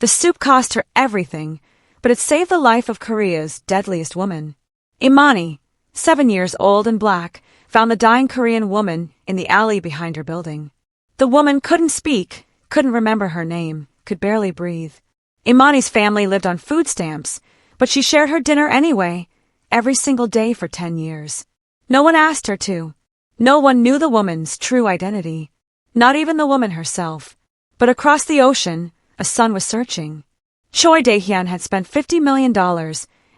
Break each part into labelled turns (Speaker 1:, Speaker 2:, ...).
Speaker 1: The soup cost her everything, but it saved the life of Korea's deadliest woman. Imani, 7 years old and black, found the dying Korean woman in the alley behind her building. The woman couldn't speak, couldn't remember her name, could barely breathe. Imani's family lived on food stamps, but she shared her dinner anyway, every single day for 10 years. No one asked her to. No one knew the woman's true identity. Not even the woman herself. But across the ocean, a son was searching. Choi Dae-Hyun had spent $50 million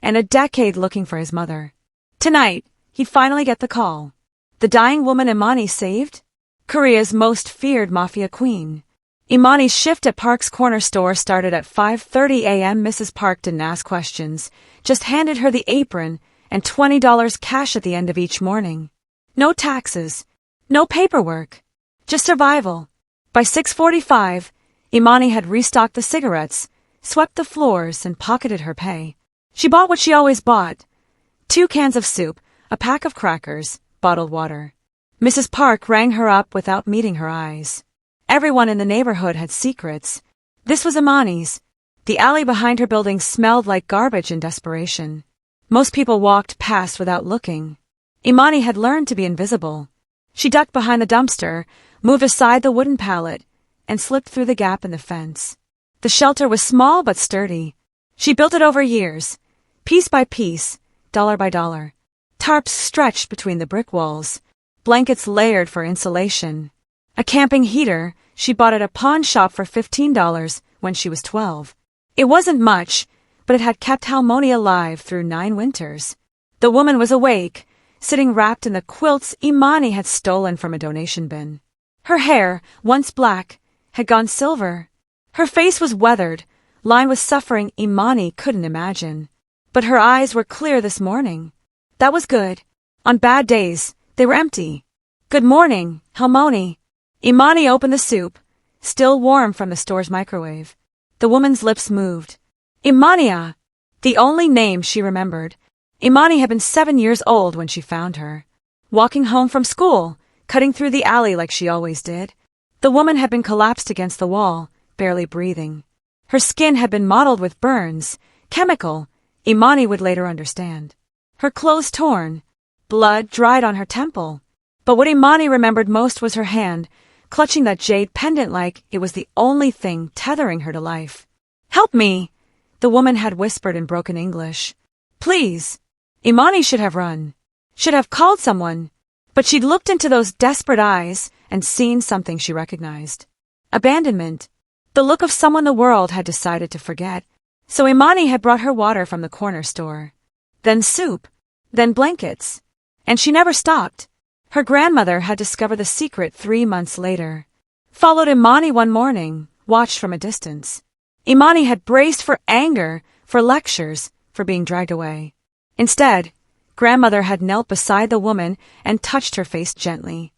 Speaker 1: and a decade looking for his mother. Tonight, he'd finally get the call. The dying woman Imani saved? Korea's most feared Mafia queen. Imani's shift at Park's corner store started at 5:30 a.m. Mrs. Park didn't ask questions, just handed her the apron and $20 cash at the end of each morning. No taxes, no paperwork, just survival. By 6:45, Imani had restocked the cigarettes, swept the floors, and pocketed her pay. She bought what she always bought: 2 cans of soup, a pack of crackers, bottled water. Mrs. Park rang her up without meeting her eyes. Everyone in the neighborhood had secrets. This was Imani's. The alley behind her building smelled like garbage in desperation. Most people walked past without looking. Imani had learned to be invisible. She ducked behind the dumpster, moved aside the wooden pallet, and slipped through the gap in the fence. The shelter was small but sturdy. She built it over years, piece by piece, dollar by dollar. Tarps stretched between the brick walls, blankets layered for insulation. A camping heater she bought at a pawn shop for $15 when she was 12. It wasn't much, but it had kept Halmoni alive through 9 winters. The woman was awake, sitting wrapped in the quilts Imani had stolen from a donation bin. Her hair, once black, had gone silver. Her face was weathered, lined with suffering Imani couldn't imagine. But her eyes were clear this morning. That was good. On bad days, they were empty. Good morning, Halmoni. Imani opened the soup, still warm from the store's microwave. The woman's lips moved. Imania! The only name she remembered. Imani had been 7 years old when she found her. Walking home from school, cutting through the alley like she always did. The woman had been collapsed against the wall, barely breathing. Her skin had been mottled with burns, chemical, Imani would later understand. Her clothes torn, blood dried on her temple. But what Imani remembered most was her hand, clutching that jade pendant like it was the only thing tethering her to life. "Help me," the woman had whispered in broken English. "Please." Imani should have run, should have called someone, but she'd looked into those desperate eyes and seen something she recognized. Abandonment. The look of someone the world had decided to forget. So Imani had brought her water from the corner store. Then soup. Then blankets. And she never stopped. Her grandmother had discovered the secret 3 months later. Followed Imani one morning, watched from a distance. Imani had braced for anger, for lectures, for being dragged away. Instead, grandmother had knelt beside the woman and touched her face gently.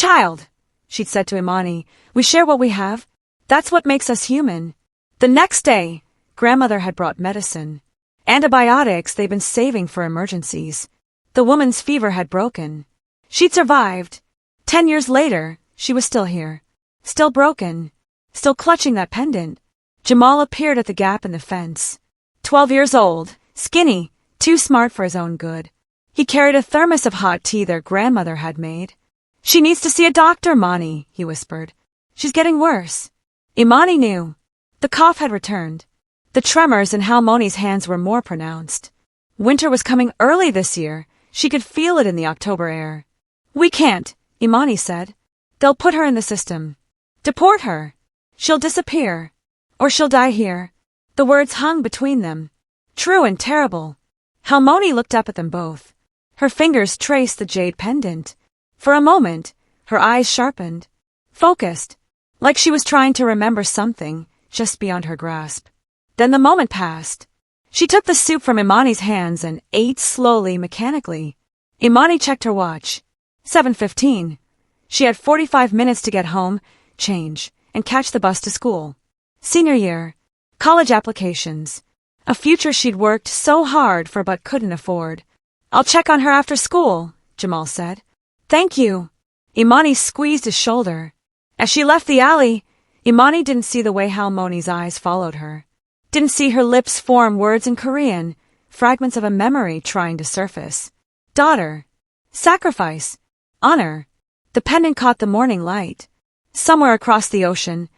Speaker 1: "Child," she'd said to Imani, "we share what we have. That's what makes us human." The next day, grandmother had brought medicine. Antibiotics they'd been saving for emergencies. The woman's fever had broken. She'd survived. 10 years later, she was still here. Still broken. Still clutching that pendant. Jamal appeared at the gap in the fence. 12 years old, skinny, too smart for his own good. He carried a thermos of hot tea their grandmother had made. "She needs to see a doctor, Mani," he whispered. "She's getting worse." Imani knew. The cough had returned. The tremors in Halmoni's hands were more pronounced. Winter was coming early this year. She could feel it in the October air. "We can't," Imani said. "They'll put her in the system. Deport her. She'll disappear. Or she'll die here." The words hung between them. True and terrible. Halmoni looked up at them both. Her fingers traced the jade pendant. For a moment, her eyes sharpened. Focused. Like she was trying to remember something just beyond her grasp. Then the moment passed. She took the soup from Imani's hands and ate slowly, mechanically. Imani checked her watch. 7:15. She had 45 minutes to get home, change, and catch the bus to school. Senior year. College applications. A future she'd worked so hard for but couldn't afford. "I'll check on her after school," Jamal said. "Thank you." Imani squeezed his shoulder. As she left the alley, Imani didn't see the way Halmoni's eyes followed her. Didn't see her lips form words in Korean, fragments of a memory trying to surface. Daughter. Sacrifice. Honor. The pendant caught the morning light. Somewhere across the ocean,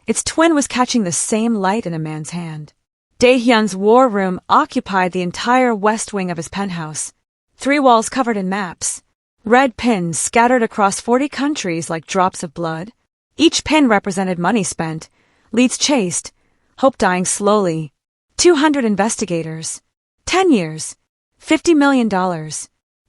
Speaker 1: its twin was catching the same light in a man's hand. Dae-Hyun's war room occupied the entire west wing of his penthouse. 3 walls covered in maps. Red pins scattered across 40 countries like drops of blood. Each pin represented money spent, leads chased, hope dying slowly. 200 investigators. 10 years. $50 million.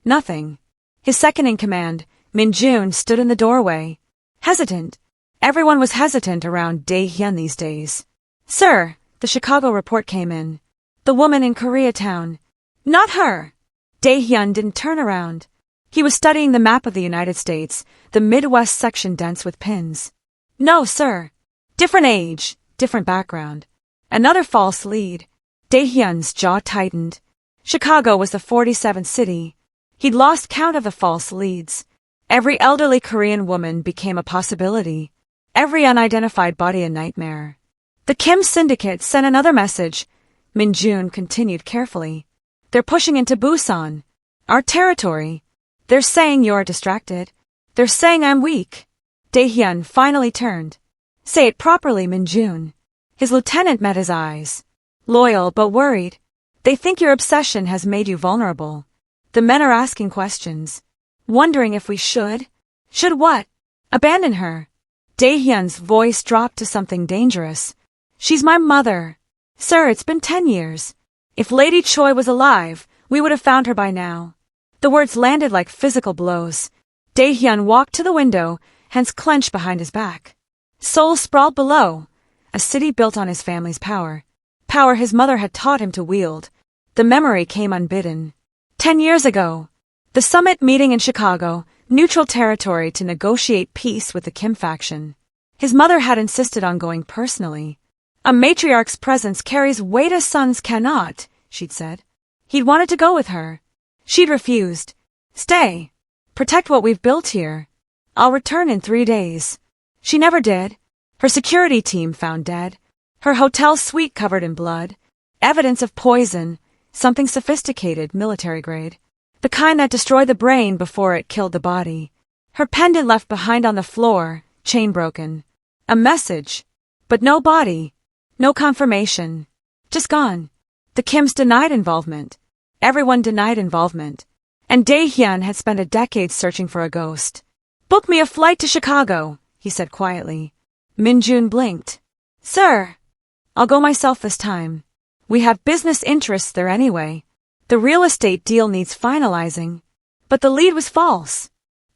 Speaker 1: Nothing. His second-in-command, Min-jun, stood in the doorway. Hesitant. Everyone was hesitant around Dae-Hyun these days. Sir, the Chicago report came in. The woman in Koreatown. Not her. Dae-Hyun didn't turn around. He was studying the map of the United States, the Midwest section dense with pins. No, sir. Different age, different background. Another false lead. Dae-Hyun's jaw tightened. Chicago was the 47th city. He'd lost count of the false leads. Every elderly Korean woman became a possibility. Every unidentified body a nightmare. The Kim syndicate sent another message. Min-jun continued carefully. They're pushing into Busan. Our territory. They're saying you're distracted. They're saying I'm weak. Dae-Hyun finally turned. Say it properly, Min-jun. His lieutenant met his eyes. Loyal but worried. They think your obsession has made you vulnerable. The men are asking questions. Wondering if we should. Should what? Abandon her. Dae-Hyun's voice dropped to something dangerous. She's my mother. Sir, it's been 10 years. If Lady Choi was alive, we would have found her by now. The words landed like physical blows. Dae-Hyun walked to the window, hands clenched behind his back. Seoul sprawled below, a city built on his family's power. Power his mother had taught him to wield. The memory came unbidden. 10 years ago, the summit meeting in Chicago, neutral territory to negotiate peace with the Kim faction. His mother had insisted on going personally. A matriarch's presence carries weight a son's cannot, she'd said. He'd wanted to go with her. She'd refused. Stay. Protect what we've built here. I'll return in 3 days. She never did. Her security team found dead. Her hotel suite covered in blood. Evidence of poison, something sophisticated, military grade. The kind that destroyed the brain before it killed the body. Her pendant left behind on the floor, chain broken. A message. But no body. No confirmation. Just gone. The Kims denied involvement. Everyone denied involvement. And Dae-Hyun had spent a decade searching for a ghost. Book me a flight to Chicago, he said quietly. Min-jun blinked. Sir, I'll go myself this time. We have business interests there anyway. The real estate deal needs finalizing. But the lead was false.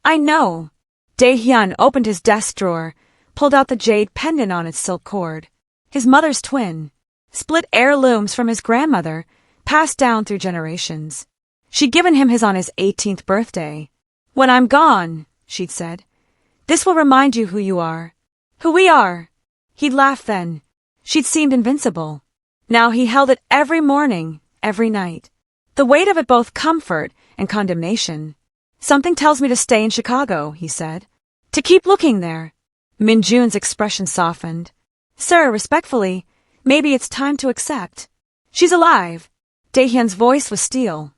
Speaker 1: I know. Dae-Hyun opened his desk drawer, pulled out the jade pendant on its silk cord. His mother's twin. Split heirlooms from his grandmother, passed down through generations. She'd given him his on his 18th birthday. When I'm gone, she'd said, this will remind you who you are. Who we are. He'd laughed then. She'd seemed invincible. Now he held it every morning, every night. The weight of it both comfort and condemnation. Something tells me to stay in Chicago, he said. To keep looking there. Min-jun's expression softened. Sir, respectfully, maybe it's time to accept. She's alive. Dae-Hyun's voice was steel.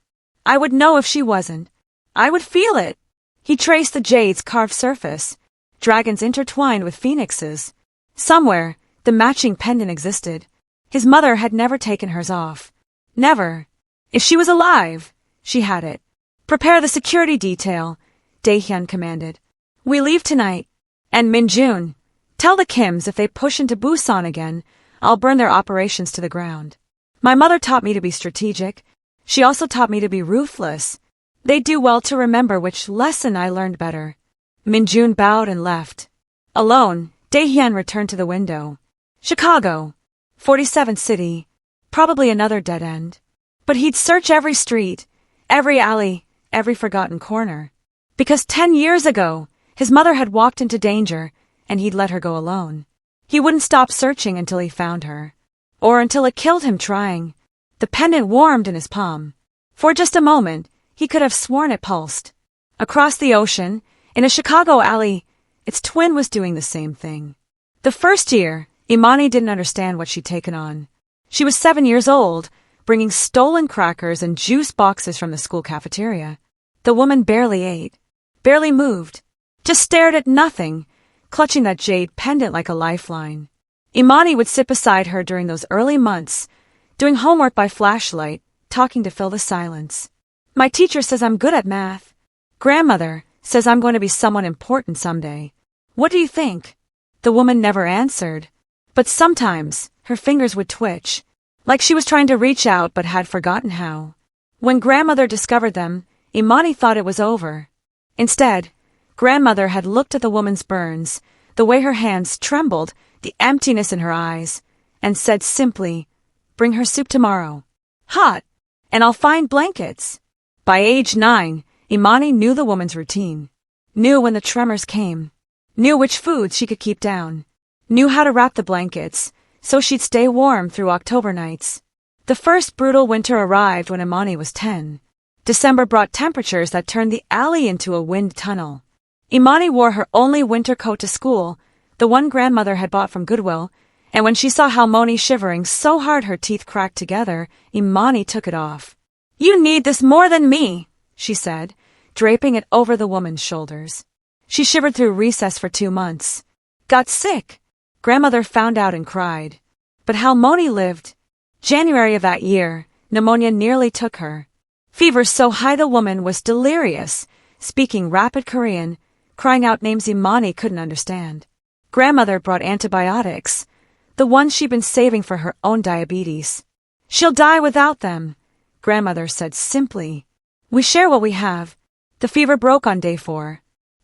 Speaker 1: I would know if she wasn't. I would feel it. He traced the jade's carved surface. Dragons intertwined with phoenixes. Somewhere, the matching pendant existed. His mother had never taken hers off. Never. If she was alive, she had it. Prepare the security detail, Dae-Hyun commanded. We leave tonight. And Min-jun, tell the Kims if they push into Busan again, I'll burn their operations to the ground. My mother taught me to be strategic. She also taught me to be ruthless. They'd do well to remember which lesson I learned better. Min-jun bowed and left. Alone, Dae-Hyun returned to the window. Chicago. 47th city. Probably another dead end. But he'd search every street, every alley, every forgotten corner. Because 10 years ago, his mother had walked into danger, and he'd let her go alone. He wouldn't stop searching until he found her. Or until it killed him trying. The pendant warmed in his palm. For just a moment, he could have sworn it pulsed. Across the ocean, in a Chicago alley, its twin was doing the same thing. The first year, Imani didn't understand what she'd taken on. She was 7 years old, bringing stolen crackers and juice boxes from the school cafeteria. The woman barely ate, barely moved, just stared at nothing, clutching that jade pendant like a lifeline. Imani would sit beside her during those early months, doing homework by flashlight, talking to fill the silence. My teacher says I'm good at math. Grandmother says I'm going to be someone important someday. What do you think? The woman never answered, but sometimes her fingers would twitch, like she was trying to reach out but had forgotten how. When grandmother discovered them, Imani thought it was over. Instead, grandmother had looked at the woman's burns, the way her hands trembled, the emptiness in her eyes, and said simply, "Bring her soup tomorrow. Hot, and I'll find blankets." By age 9, Imani knew the woman's routine, knew when the tremors came, knew which foods she could keep down, knew how to wrap the blankets so she'd stay warm through October nights. The first brutal winter arrived when Imani was 10. December brought temperatures that turned the alley into a wind tunnel. Imani wore her only winter coat to school, the one grandmother had bought from Goodwill, and when she saw Halmoni shivering so hard her teeth cracked together, Imani took it off. "You need this more than me," she said, draping it over the woman's shoulders. She shivered through recess for 2 months. Got sick. Grandmother found out and cried. But Halmoni lived. January of that year, pneumonia nearly took her. Fever so high the woman was delirious, speaking rapid Korean, crying out names Imani couldn't understand. Grandmother brought antibiotics, the ones she'd been saving for her own diabetes. "She'll die without them," grandmother said simply. "We share what we have." The fever broke on day 4.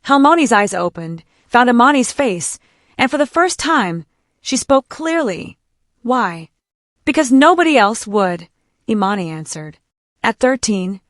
Speaker 1: Halmoni's eyes opened, found Imani's face, and for the first time, she spoke clearly. "Why?" "Because nobody else would," Imani answered. At 13,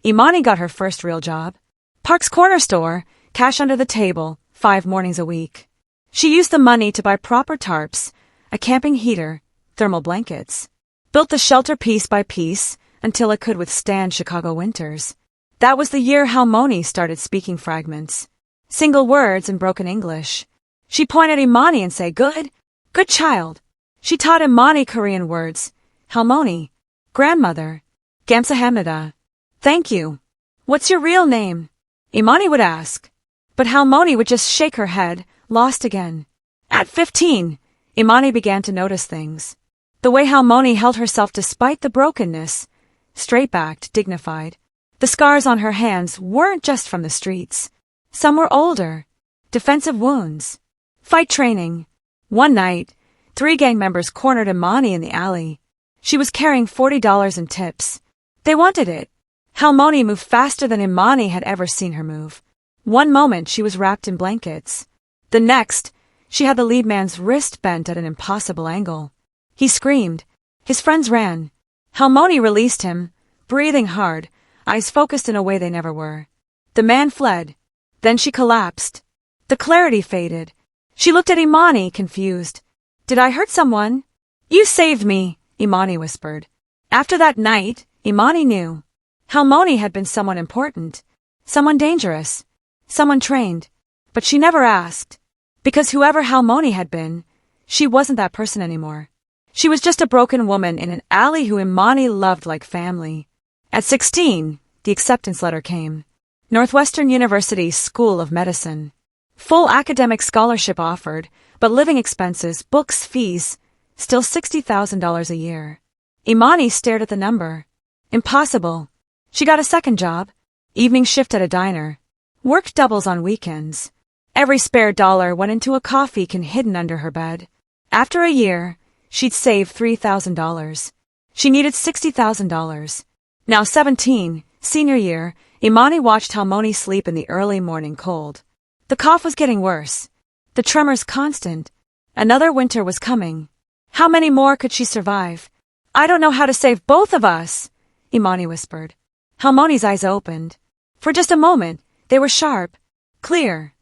Speaker 1: Imani got her first real job. Park's corner store, cash under the table, 5 mornings a week. She used the money to buy proper tarps, a camping heater, thermal blankets. Built the shelter piece by piece until it could withstand Chicago winters. That was the year Halmoni started speaking fragments. Single words in broken English. She pointed at Imani and said, "Good child." She taught Imani Korean words. Halmoni, grandmother, Gamsahamnida, thank you. "What's your real name?" Imani would ask. But Halmoni would just shake her head, lost again. At 15, Imani began to notice things. The way Halmoni held herself despite the brokenness, straight-backed, dignified. The scars on her hands weren't just from the streets. Some were older, defensive wounds. Fight training. One night, 3 gang members cornered Imani in the alley. She was carrying $40 in tips. They wanted it. Halmoni moved faster than Imani had ever seen her move. One moment she was wrapped in blankets. The next, she had the lead man's wrist bent at an impossible angle. He screamed. His friends ran. Halmoni released him, breathing hard, eyes focused in a way they never were. The man fled. Then she collapsed. The clarity faded. She looked at Imani, confused. "Did I hurt someone?" "You saved me," Imani whispered. After that night, Imani knew. Halmoni had been someone important, someone dangerous, someone trained. But she never asked. Because whoever Halmoni had been, she wasn't that person anymore. She was just a broken woman in an alley who Imani loved like family. At 16, the acceptance letter came. Northwestern University School of Medicine. Full academic scholarship offered, but living expenses, books, fees, still $60,000 a year. Imani stared at the number. Impossible. She got a second job, evening shift at a diner. Worked doubles on weekends. Every spare dollar went into a coffee can hidden under her bed. After a year, she'd saved $3,000. She needed $60,000. Now 17, senior year, Imani watched Halmoni sleep in the early morning cold. The cough was getting worse. The tremors constant. Another winter was coming. How many more could she survive? "I don't know how to save both of us," Imani whispered. Halmoni's eyes opened. For just a moment, they were sharp, clear.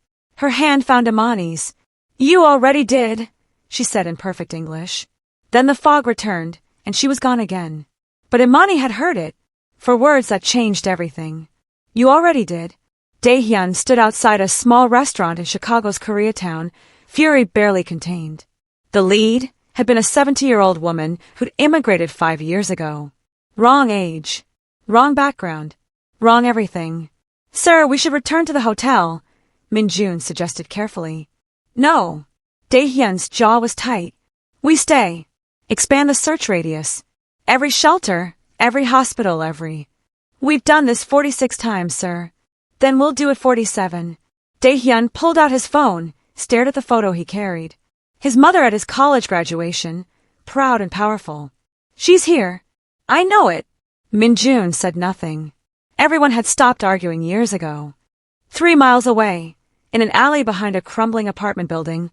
Speaker 1: Her hand found Imani's. "You already did," she said in perfect English. Then the fog returned, and she was gone again. But Imani had heard it, for words that changed everything. "You already did." Dae-Hyun stood outside a small restaurant in Chicago's Koreatown, fury barely contained. The lead, had been a 70-year-old woman who'd immigrated 5 years ago. Wrong age. Wrong background. Wrong everything. Sir, we should return to the hotel, Min-jun suggested carefully. No. Dae-Hyun's jaw was tight. We stay. Expand the search radius. Every shelter, every hospital, every... We've done this 46 times, sir. Then we'll do it 47. Dae-Hyun pulled out his phone, stared at the photo he carried. His mother at his college graduation, proud and powerful. She's here. I know it. Min-jun said nothing. Everyone had stopped arguing years ago. 3 miles away, in an alley behind a crumbling apartment building,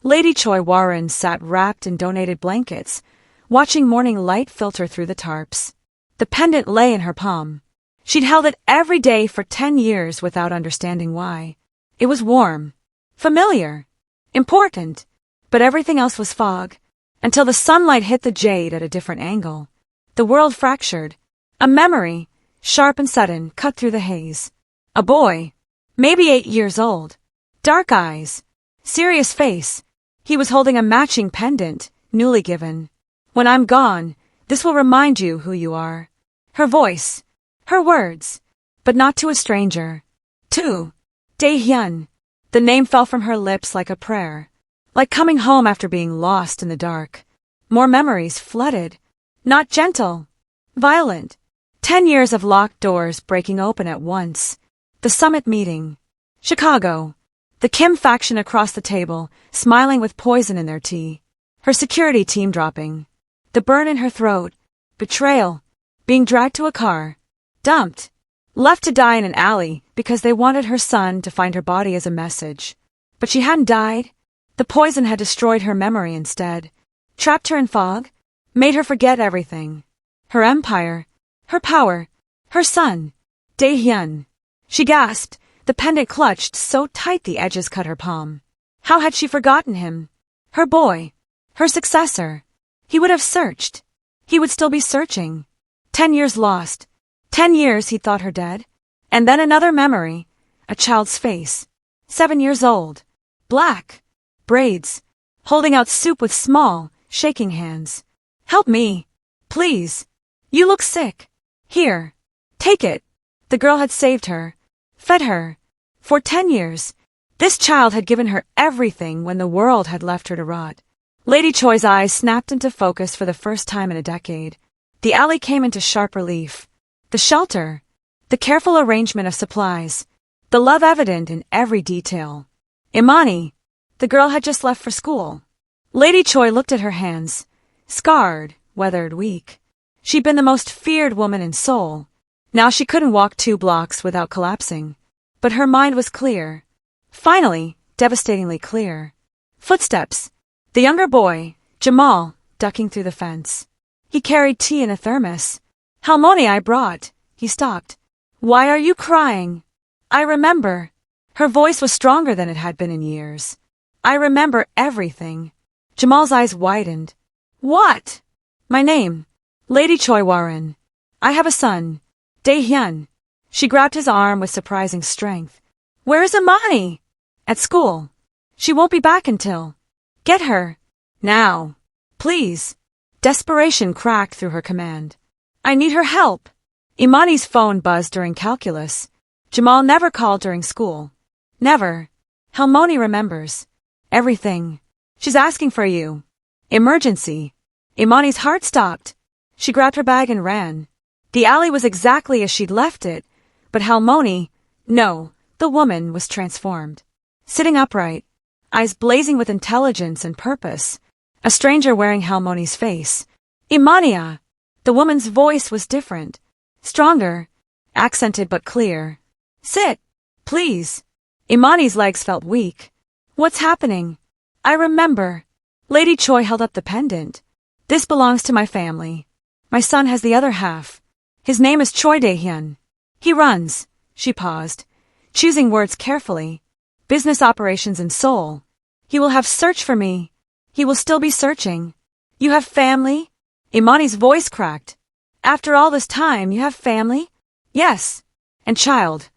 Speaker 1: Lady Choi Hwa-Rin sat wrapped in donated blankets, watching morning light filter through the tarps. The pendant lay in her palm. She'd held it every day for 10 years without understanding why. It was warm, familiar, important, but everything else was fog, until the sunlight hit the jade at a different angle. The world fractured. A memory, sharp and sudden, cut through the haze. A boy, maybe 8 years old. Dark eyes, serious face. He was holding a matching pendant, newly given. When I'm gone, this will remind you who you are. Her voice, her words, but not to a stranger. To Dae-Hyun. The name fell from her lips like a prayer, like coming home after being lost in the dark. More memories flooded, not gentle, violent. 10 years of locked doors breaking open at once. The summit meeting. Chicago. The Kim faction across the table, smiling with poison in their tea. Her security team dropping. The burn in her throat. Betrayal. Being dragged to a car. Dumped. Left to die in an alley because they wanted her son to find her body as a message. But she hadn't died. The poison had destroyed her memory instead. Trapped her in fog. Made her forget everything. Her empire. Her power. Her son. Dae-Hyun. She gasped. The pendant clutched so tight the edges cut her palm. How had she forgotten him? Her boy. Her successor. He would have searched. He would still be searching. 10 years lost. 10 years he'd thought her dead. And then another memory. A child's face. 7 years old. Black. Braids. Holding out soup with small, shaking hands. Help me. Please. You look sick. Here. Take it. The girl had saved her. Fed her. For 10 years. This child had given her everything when the world had left her to rot. Lady Choi's eyes snapped into focus for the first time in a decade. The alley came into sharp relief. The shelter. The careful arrangement of supplies. The love evident in every detail. Imani. The girl had just left for school. Lady Choi looked at her hands. Scarred, weathered, weak. She'd been the most feared woman in Seoul. Now she couldn't walk 2 blocks without collapsing. But her mind was clear. Finally, devastatingly clear. Footsteps. The younger boy, Jamal, ducking through the fence. He carried tea in a thermos. Halmoni I brought. He stopped. Why are you crying? I remember. Her voice was stronger than it had been in years. I remember everything. Jamal's eyes widened. What? My name. Lady Choi Hwa-Rin. I have a son. Dae-Hyun. She grabbed his arm with surprising strength. Where is Imani? At school. She won't be back until... Get her. Now. Please. Desperation cracked through her command. I need her help. Imani's phone buzzed during calculus. Jamal never called during school. Never. Halmoni remembers. Everything. She's asking for you. Emergency. Imani's heart stopped. She grabbed her bag and ran. The alley was exactly as she'd left it, but Halmoni, no, the woman was transformed. Sitting upright, eyes blazing with intelligence and purpose, a stranger wearing Halmoni's face. Imania! The woman's voice was different, stronger, accented but clear. Sit, please. Imani's legs felt weak. What's happening? I remember. Lady Choi held up the pendant. This belongs to my family. My son has the other half. His name is Choi Dae-Hyun. He runs. She paused, choosing words carefully. Business operations in Seoul. He will have search for me. He will still be searching. You have family? Imani's voice cracked. After all this time, you have family? Yes. And child.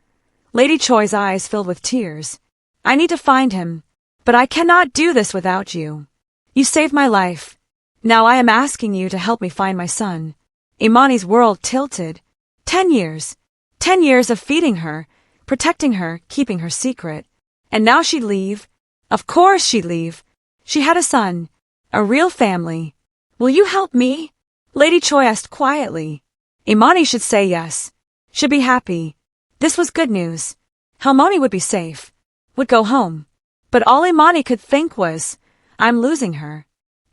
Speaker 1: Lady Choi's eyes filled with tears. I need to find him. But I cannot do this without you. You saved my life. Now I am asking you to help me find my son. Imani's world tilted. 10 years. 10 years of feeding her, protecting her, keeping her secret. And now she'd leave? Of course she'd leave. She had a son. A real family. Will you help me? Lady Choi asked quietly. Imani should say yes. Should be happy. This was good news. Halmoni would be safe. Would go home. But all Imani could think was, I'm losing her.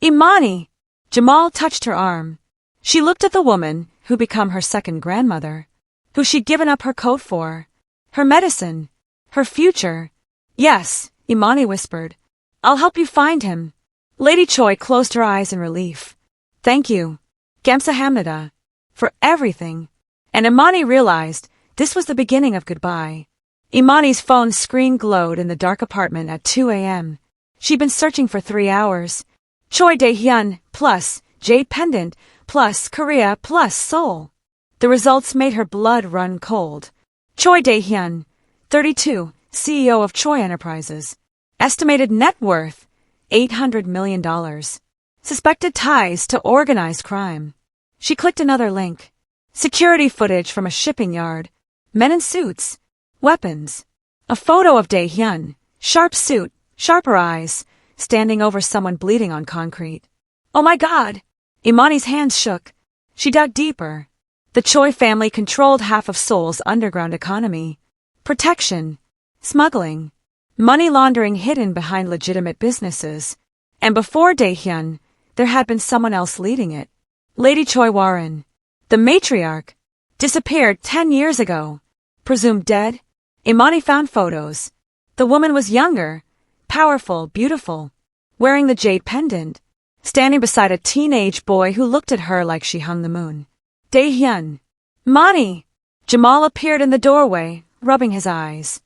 Speaker 1: Imani! Jamal touched her arm. She looked at the woman who'd become her second grandmother, who she'd given up her coat for, her medicine, her future. Yes, Imani whispered. I'll help you find him. Lady Choi closed her eyes in relief. Thank you, Gamsahamnida, for everything. And Imani realized this was the beginning of goodbye. Imani's phone screen glowed in the dark apartment at 2 a.m. She'd been searching for 3 hours. Choi Dae-Hyun plus jade pendant plus Korea plus Seoul. The results made her blood run cold. Choi Dae-Hyun, 32, CEO of Choi Enterprises. Estimated net worth, $800 million. Suspected ties to organized crime. She clicked another link. Security footage from a shipping yard. Men in suits. Weapons. A photo of Dae-Hyun, sharp suit, sharper eyes, standing over someone bleeding on concrete. Oh my God! Imani's hands shook. She dug deeper. The Choi family controlled half of Seoul's underground economy. Protection. Smuggling. Money laundering hidden behind legitimate businesses. And before Dae-Hyun, there had been someone else leading it. Lady Choi Hwa-Rin, the matriarch, disappeared 10 years ago. Presumed dead? Imani found photos. The woman was younger, powerful, beautiful, wearing the jade pendant, standing beside a teenage boy who looked at her like she hung the moon. Dae-Hyun. Mani! Jamal appeared in the doorway, rubbing his eyes.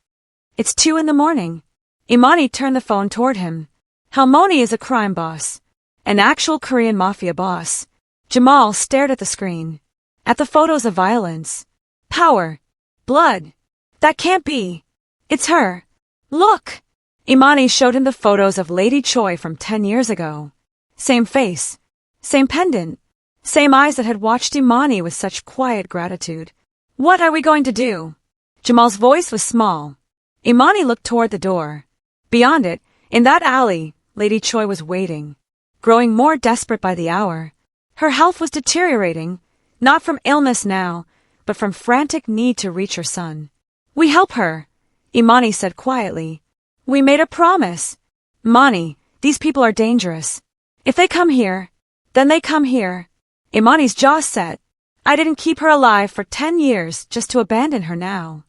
Speaker 1: It's 2 a.m. Imani turned the phone toward him. Halmoni is a crime boss. An actual Korean Mafia boss. Jamal stared at the screen. At the photos of violence. Power. Blood. That can't be. It's her. Look! Imani showed him the photos of Lady Choi from 10 years ago. Same face. Same pendant. Same eyes that had watched Imani with such quiet gratitude. What are we going to do? Jamal's voice was small. Imani looked toward the door. Beyond it, in that alley, Lady Choi was waiting, growing more desperate by the hour. Her health was deteriorating, not from illness now, but from frantic need to reach her son. We help her, Imani said quietly. We made a promise. Mani, these people are dangerous. If they come here, then they come here. Imani's jaw set. I didn't keep her alive for 10 years just to abandon her now.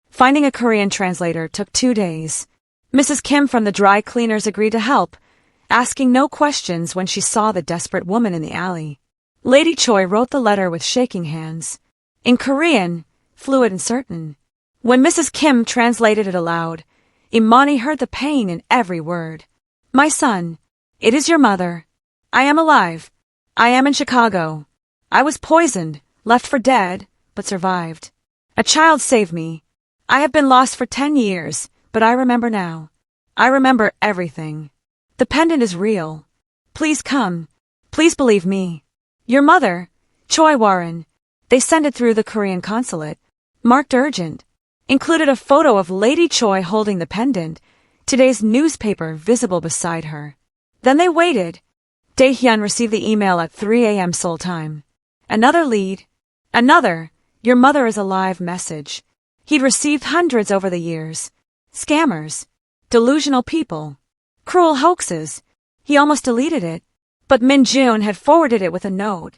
Speaker 1: Finding a Korean translator took 2 days. Mrs. Kim from the dry cleaners agreed to help, asking no questions when she saw the desperate woman in the alley. Lady Choi wrote the letter with shaking hands. In Korean, fluid and certain. When Mrs. Kim translated it aloud, Imani heard the pain in every word. My son, it is your mother. I am alive. I am in Chicago. I was poisoned, left for dead, but survived. A child saved me. I have been lost for 10 years, but I remember now. I remember everything. The pendant is real. Please come. Please believe me. Your mother, Choi Hwa-Rin. They sent it through the Korean consulate. Marked urgent. Included a photo of Lady Choi holding the pendant, today's newspaper visible beside her. Then they waited. Dae-Hyun received the email at 3 a.m. Seoul time. Another lead. Another, your mother is alive message. He'd received hundreds over the years. Scammers. Delusional people. Cruel hoaxes. He almost deleted it. But Min-Jun had forwarded it with a note.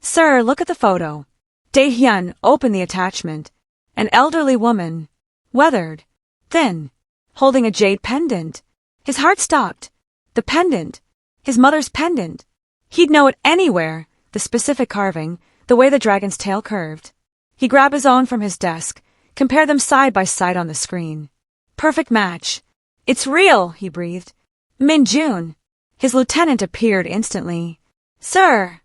Speaker 1: Sir, look at the photo. Dae-Hyun opened the attachment. An elderly woman. Weathered. Thin. Holding a jade pendant. His heart stopped. The pendant. His mother's pendant. He'd know it anywhere, the specific carving, the way the dragon's tail curved. He grabbed his own from his desk, compared them side by side on the screen. Perfect match. It's real, he breathed. Min-Jun. His lieutenant appeared instantly. Sir.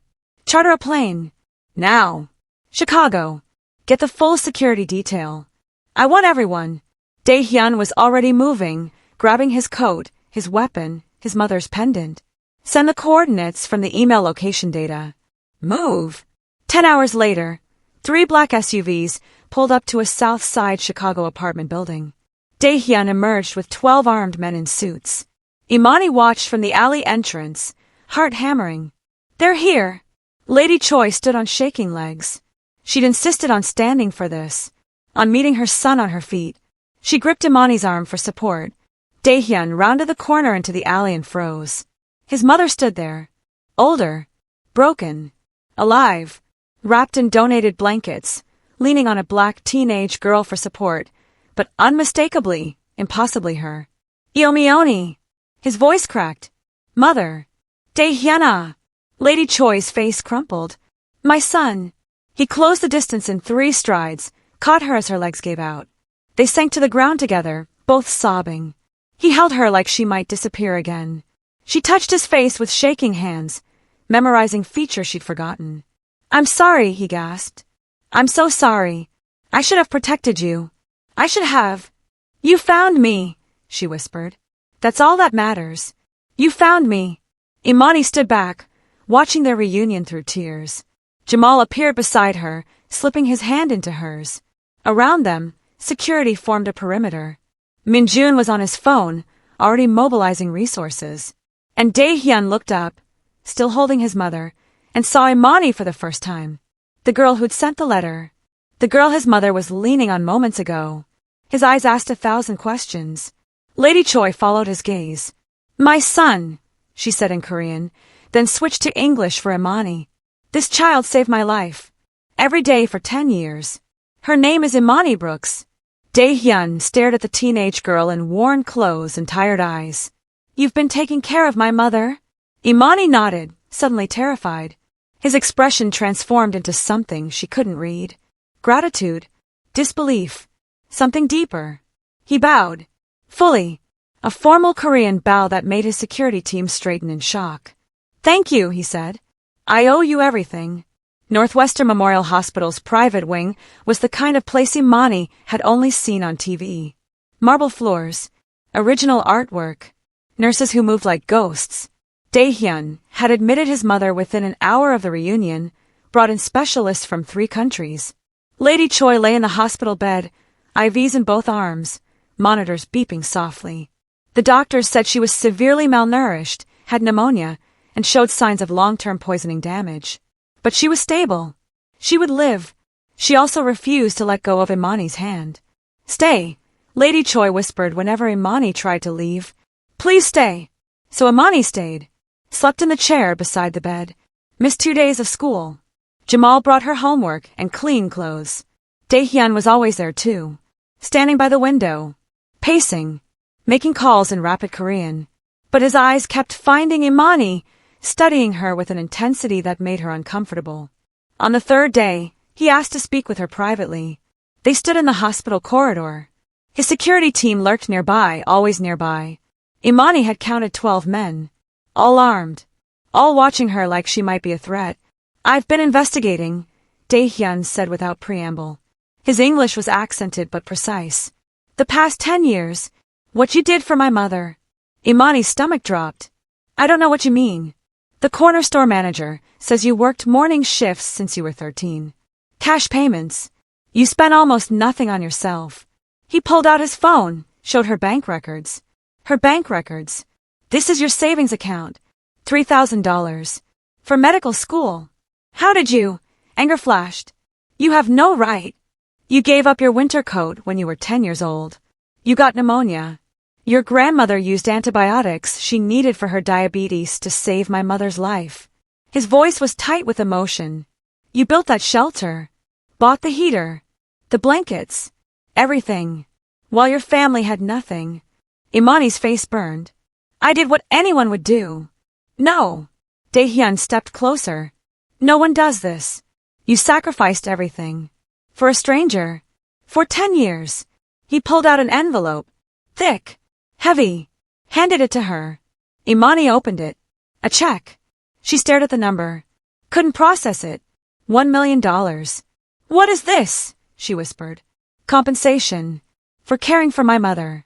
Speaker 1: Charter a plane. Now. Chicago. Get the full security detail. I want everyone. Dae-Hyun was already moving, grabbing his coat, his weapon, his mother's pendant. Send the coordinates from the email location data. Move. 10 hours later, 3 black SUVs pulled up to a South Side Chicago apartment building. Dae-Hyun emerged with 12 armed men in suits. Imani watched from the alley entrance, heart hammering. They're here. Lady Choi stood on shaking legs. She'd insisted on standing for this, on meeting her son on her feet. She gripped Imani's arm for support. Dae-Hyun rounded the corner into the alley and froze. His mother stood there, older, broken, alive, wrapped in donated blankets, leaning on a black teenage girl for support, but unmistakably, impossibly her. Iomioni! His voice cracked. Mother! Dae-Hyun! Lady Choi's face crumpled. My son! He closed the distance in 3 strides, caught her as her legs gave out. They sank to the ground together, both sobbing. He held her like she might disappear again. She touched his face with shaking hands, memorizing features she'd forgotten. I'm sorry, he gasped. I'm so sorry. I should have protected you. I should have. You found me, she whispered. That's all that matters. You found me. Imani stood back, watching their reunion through tears. Jamal appeared beside her, slipping his hand into hers. Around them, security formed a perimeter. Min-jun was on his phone, already mobilizing resources. And Dae-Hyun looked up, still holding his mother, and saw Imani for the first time. The girl who'd sent the letter. The girl his mother was leaning on moments ago. His eyes asked 1,000 questions. Lady Choi followed his gaze. My son, she said in Korean, then switched to English for Imani. This child saved my life. Every day for 10 years. Her name is Imani Brooks. Dae-Hyun stared at the teenage girl in worn clothes and tired eyes. You've been taking care of my mother? Imani nodded, suddenly terrified. His expression transformed into something she couldn't read. Gratitude, disbelief, something deeper. He bowed. Fully. A formal Korean bow that made his security team straighten in shock. Thank you, he said. I owe you everything. Northwestern Memorial Hospital's private wing was the kind of place Imani had only seen on TV. Marble floors, original artwork, nurses who moved like ghosts. Dae-Hyun had admitted his mother within an hour of the reunion, brought in specialists from 3 countries. Lady Choi lay in the hospital bed, IVs in both arms, monitors beeping softly. The doctors said she was severely malnourished, had pneumonia, and showed signs of long-term poisoning damage. But she was stable. She would live. She also refused to let go of Imani's hand. Stay, Lady Choi whispered whenever Imani tried to leave. Please stay. So Imani stayed. Slept in the chair beside the bed. Missed 2 days of school. Jamal brought her homework and clean clothes. Dae-Hyun was always there too. Standing by the window. Pacing. Making calls in rapid Korean. But his eyes kept finding Imani, studying her with an intensity that made her uncomfortable. On the 3rd day, he asked to speak with her privately. They stood in the hospital corridor. His security team lurked nearby, always nearby. Imani had counted 12 men. All armed. All watching her like she might be a threat. I've been investigating, Dae-Hyun said without preamble. His English was accented but precise. The past 10 years, what you did for my mother. Imani's stomach dropped. I don't know what you mean. The corner store manager says you worked morning shifts since you were 13. Cash payments. You spent almost nothing on yourself. He pulled out his phone, showed her bank records. Her bank records. This is your savings account. $3,000. For medical school. How did you? Anger flashed. You have no right. You gave up your winter coat when you were 10 years old. You got pneumonia. Your grandmother used antibiotics she needed for her diabetes to save my mother's life. His voice was tight with emotion. You built that shelter. Bought the heater. The blankets. Everything. While your family had nothing. Imani's face burned. I did what anyone would do. No. Dae-Hyun stepped closer. No one does this. You sacrificed everything. For a stranger. For 10 years. He pulled out an envelope. Thick. Heavy. Handed it to her. Imani opened it. A check. She stared at the number. Couldn't process it. $1 million. What is this? She whispered. Compensation. For caring for my mother.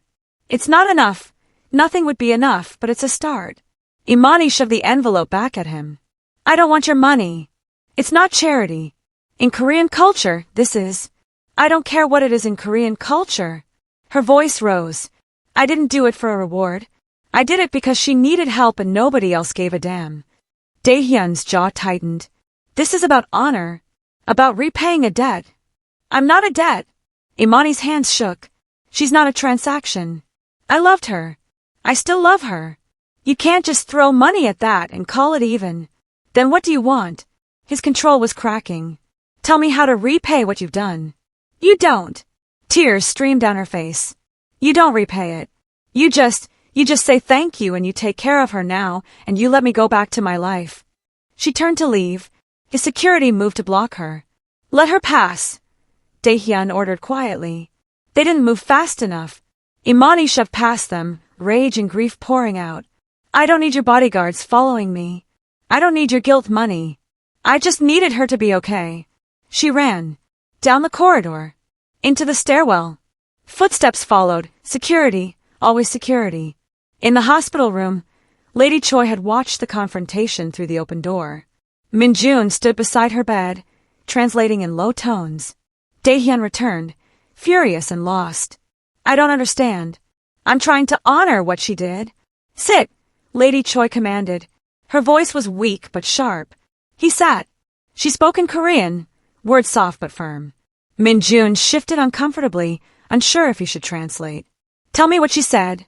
Speaker 1: It's not enough. Nothing would be enough, but it's a start. Imani shoved the envelope back at him. I don't want your money. It's not charity. In Korean culture, this is. I don't care what it is in Korean culture. Her voice rose. I didn't do it for a reward. I did it because she needed help and nobody else gave a damn. Dae-Hyun's jaw tightened. This is about honor. About repaying a debt. I'm not a debt. Imani's hands shook. She's not a transaction. I loved her. I still love her. You can't just throw money at that and call it even. Then what do you want? His control was cracking. Tell me how to repay what you've done. You don't. Tears streamed down her face. You don't repay it. You just say thank you and you take care of her now and you let me go back to my life. She turned to leave. His security moved to block her. Let her pass. Dae-Hyun ordered quietly. They didn't move fast enough. Imani shoved past them, rage and grief pouring out. I don't need your bodyguards following me. I don't need your guilt money. I just needed her to be okay. She ran. Down the corridor. Into the stairwell. Footsteps followed. Security. Always security. In the hospital room, Lady Choi had watched the confrontation through the open door. Min-jun stood beside her bed, translating in low tones. Dae-Hyun returned, furious and lost. I don't understand. I'm trying to honor what she did. Sit, Lady Choi commanded. Her voice was weak but sharp. He sat. She spoke in Korean, words soft but firm. Min-jun shifted uncomfortably, unsure if he should translate. Tell me what she said,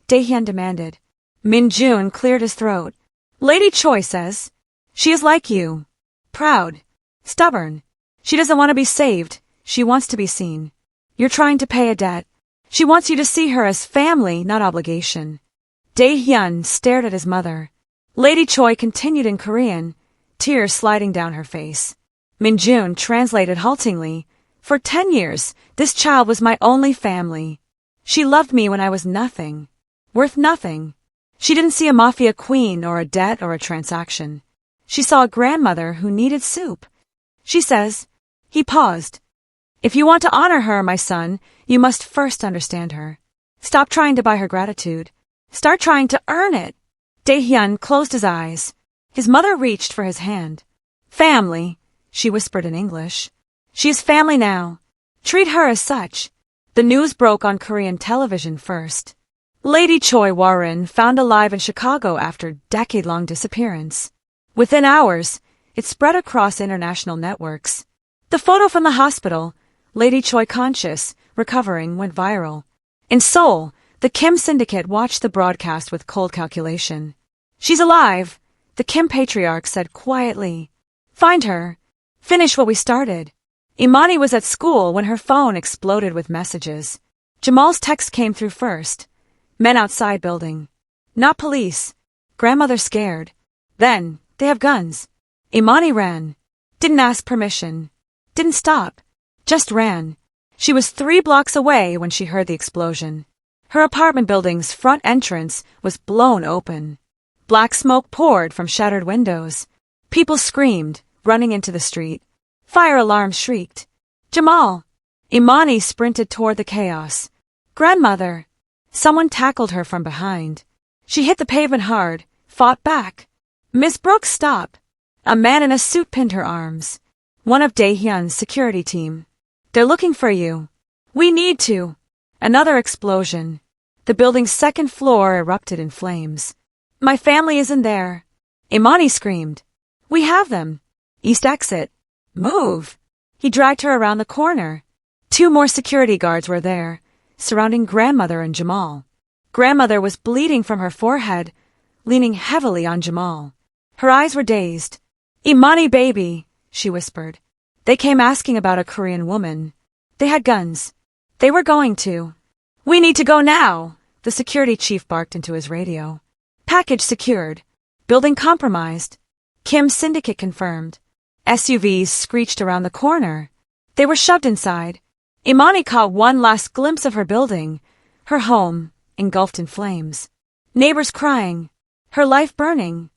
Speaker 1: Dae-Hyun demanded. Min-jun cleared his throat. Lady Choi says, she is like you. Proud. Stubborn. She doesn't want to be saved. She wants to be seen. You're trying to pay a debt. She wants you to see her as family, not obligation. Dae-Hyun stared at his mother. Lady Choi continued in Korean, tears sliding down her face. Min-jun translated haltingly. For 10 years, this child was my only family. She loved me when I was nothing. Worth nothing. She didn't see a mafia queen or a debt or a transaction. She saw a grandmother who needed soup. She says, he paused. If you want to honor her, my son, you must first understand her. Stop trying to buy her gratitude. Start trying to earn it. Dae-Hyun closed his eyes. His mother reached for his hand. Family, she whispered in English. She is family now. Treat her as such. The news broke on Korean television first. Lady Choi Hwa-Rin found alive in Chicago after decade-long disappearance. Within hours, it spread across international networks. The photo from the hospital, Lady Choi conscious, recovering, went viral. In Seoul, the Kim syndicate watched the broadcast with cold calculation. She's alive, the Kim patriarch said quietly. Find her. Finish what we started. Imani was at school when her phone exploded with messages. Jamal's text came through first. Men outside building. Not police. Grandmother scared. Then, they have guns. Imani ran. Didn't ask permission. Didn't stop. Just ran. She was 3 blocks away when she heard the explosion. Her apartment building's front entrance was blown open. Black smoke poured from shattered windows. People screamed, running into the street. Fire alarms shrieked. Jamal! Imani sprinted toward the chaos. Grandmother! Someone tackled her from behind. She hit the pavement hard, fought back. Miss Brooks, stop! A man in a suit pinned her arms. One of Dae-Hyun's security team. They're looking for you. We need to. Another explosion. The building's second floor erupted in flames. My family isn't there. Imani screamed. We have them. East exit. Move! He dragged her around the corner. 2 more security guards were there, surrounding grandmother and Jamal. Grandmother was bleeding from her forehead, leaning heavily on Jamal. Her eyes were dazed. Imani baby, she whispered. They came asking about a Korean woman. They had guns. They were going to. We need to go now, the security chief barked into his radio. Package secured. Building compromised. Kim's syndicate confirmed. SUVs screeched around the corner. They were shoved inside. Imani caught one last glimpse of her building, her home, engulfed in flames. Neighbors crying. Her life burning.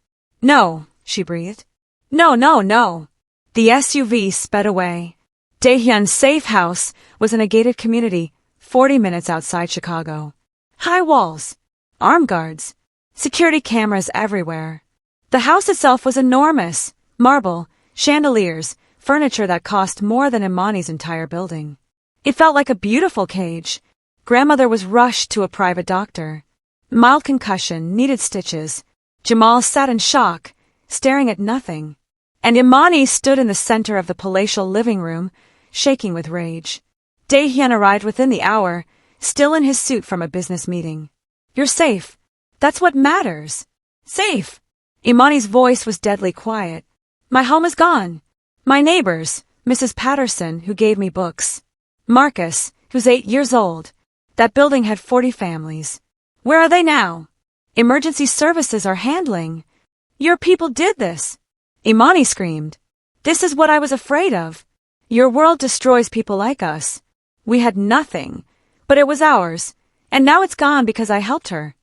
Speaker 1: No, she breathed. No, no, no. The SUV sped away. Dae-Hyun's safe house was in a gated community 40 minutes outside Chicago. High walls. Armed guards. Security cameras everywhere. The house itself was enormous. Marble, chandeliers, furniture that cost more than Imani's entire building. It felt like a beautiful cage. Grandmother was rushed to a private doctor. Mild concussion, needed stitches. Jamal sat in shock, staring at nothing. And Imani stood in the center of the palatial living room, shaking with rage. Dae-Hyun arrived within the hour, still in his suit from a business meeting. You're safe. That's what matters. Safe. Imani's voice was deadly quiet. My home is gone. My neighbors, Mrs. Patterson, who gave me books. Marcus, who's 8 years old. That building had 40 families. Where are they now? Emergency services are handling. Your people did this. Imani screamed. This is what I was afraid of. Your world destroys people like us. We had nothing, but it was ours, and now it's gone because I helped her.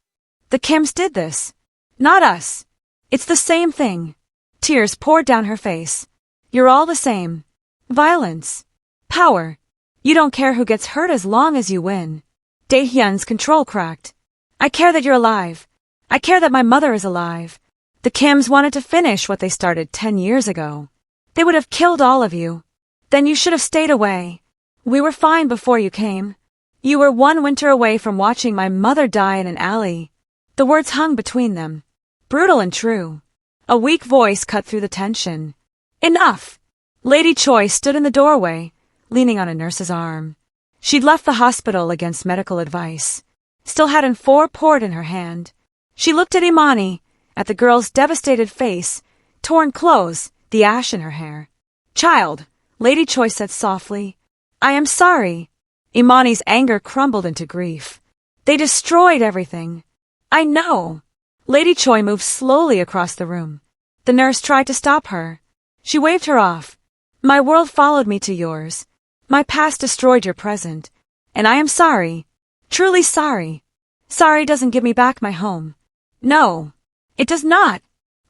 Speaker 1: The Kims did this. Not us. It's the same thing. Tears poured down her face. You're all the same. Violence. Power. You don't care who gets hurt as long as you win. Dae-Hyun's control cracked. I care that you're alive. I care that my mother is alive. The Kims wanted to finish what they started 10 years ago. They would have killed all of you. Then you should have stayed away. We were fine before you came. You were 1 winter away from watching my mother die in an alley. The words hung between them. Brutal and true. A weak voice cut through the tension. Enough! Lady Choi stood in the doorway, leaning on a nurse's arm. She'd left the hospital against medical advice. Still had an 4 port in her hand. She looked at Imani, at the girl's devastated face, torn clothes, the ash in her hair. Child, Lady Choi said softly. I am sorry. Imani's anger crumbled into grief. They destroyed everything. I know. Lady Choi moved slowly across the room. The nurse tried to stop her. She waved her off. My world followed me to yours. My past destroyed your present. And I am sorry. Truly sorry. Sorry doesn't give me back my home. No, it does not.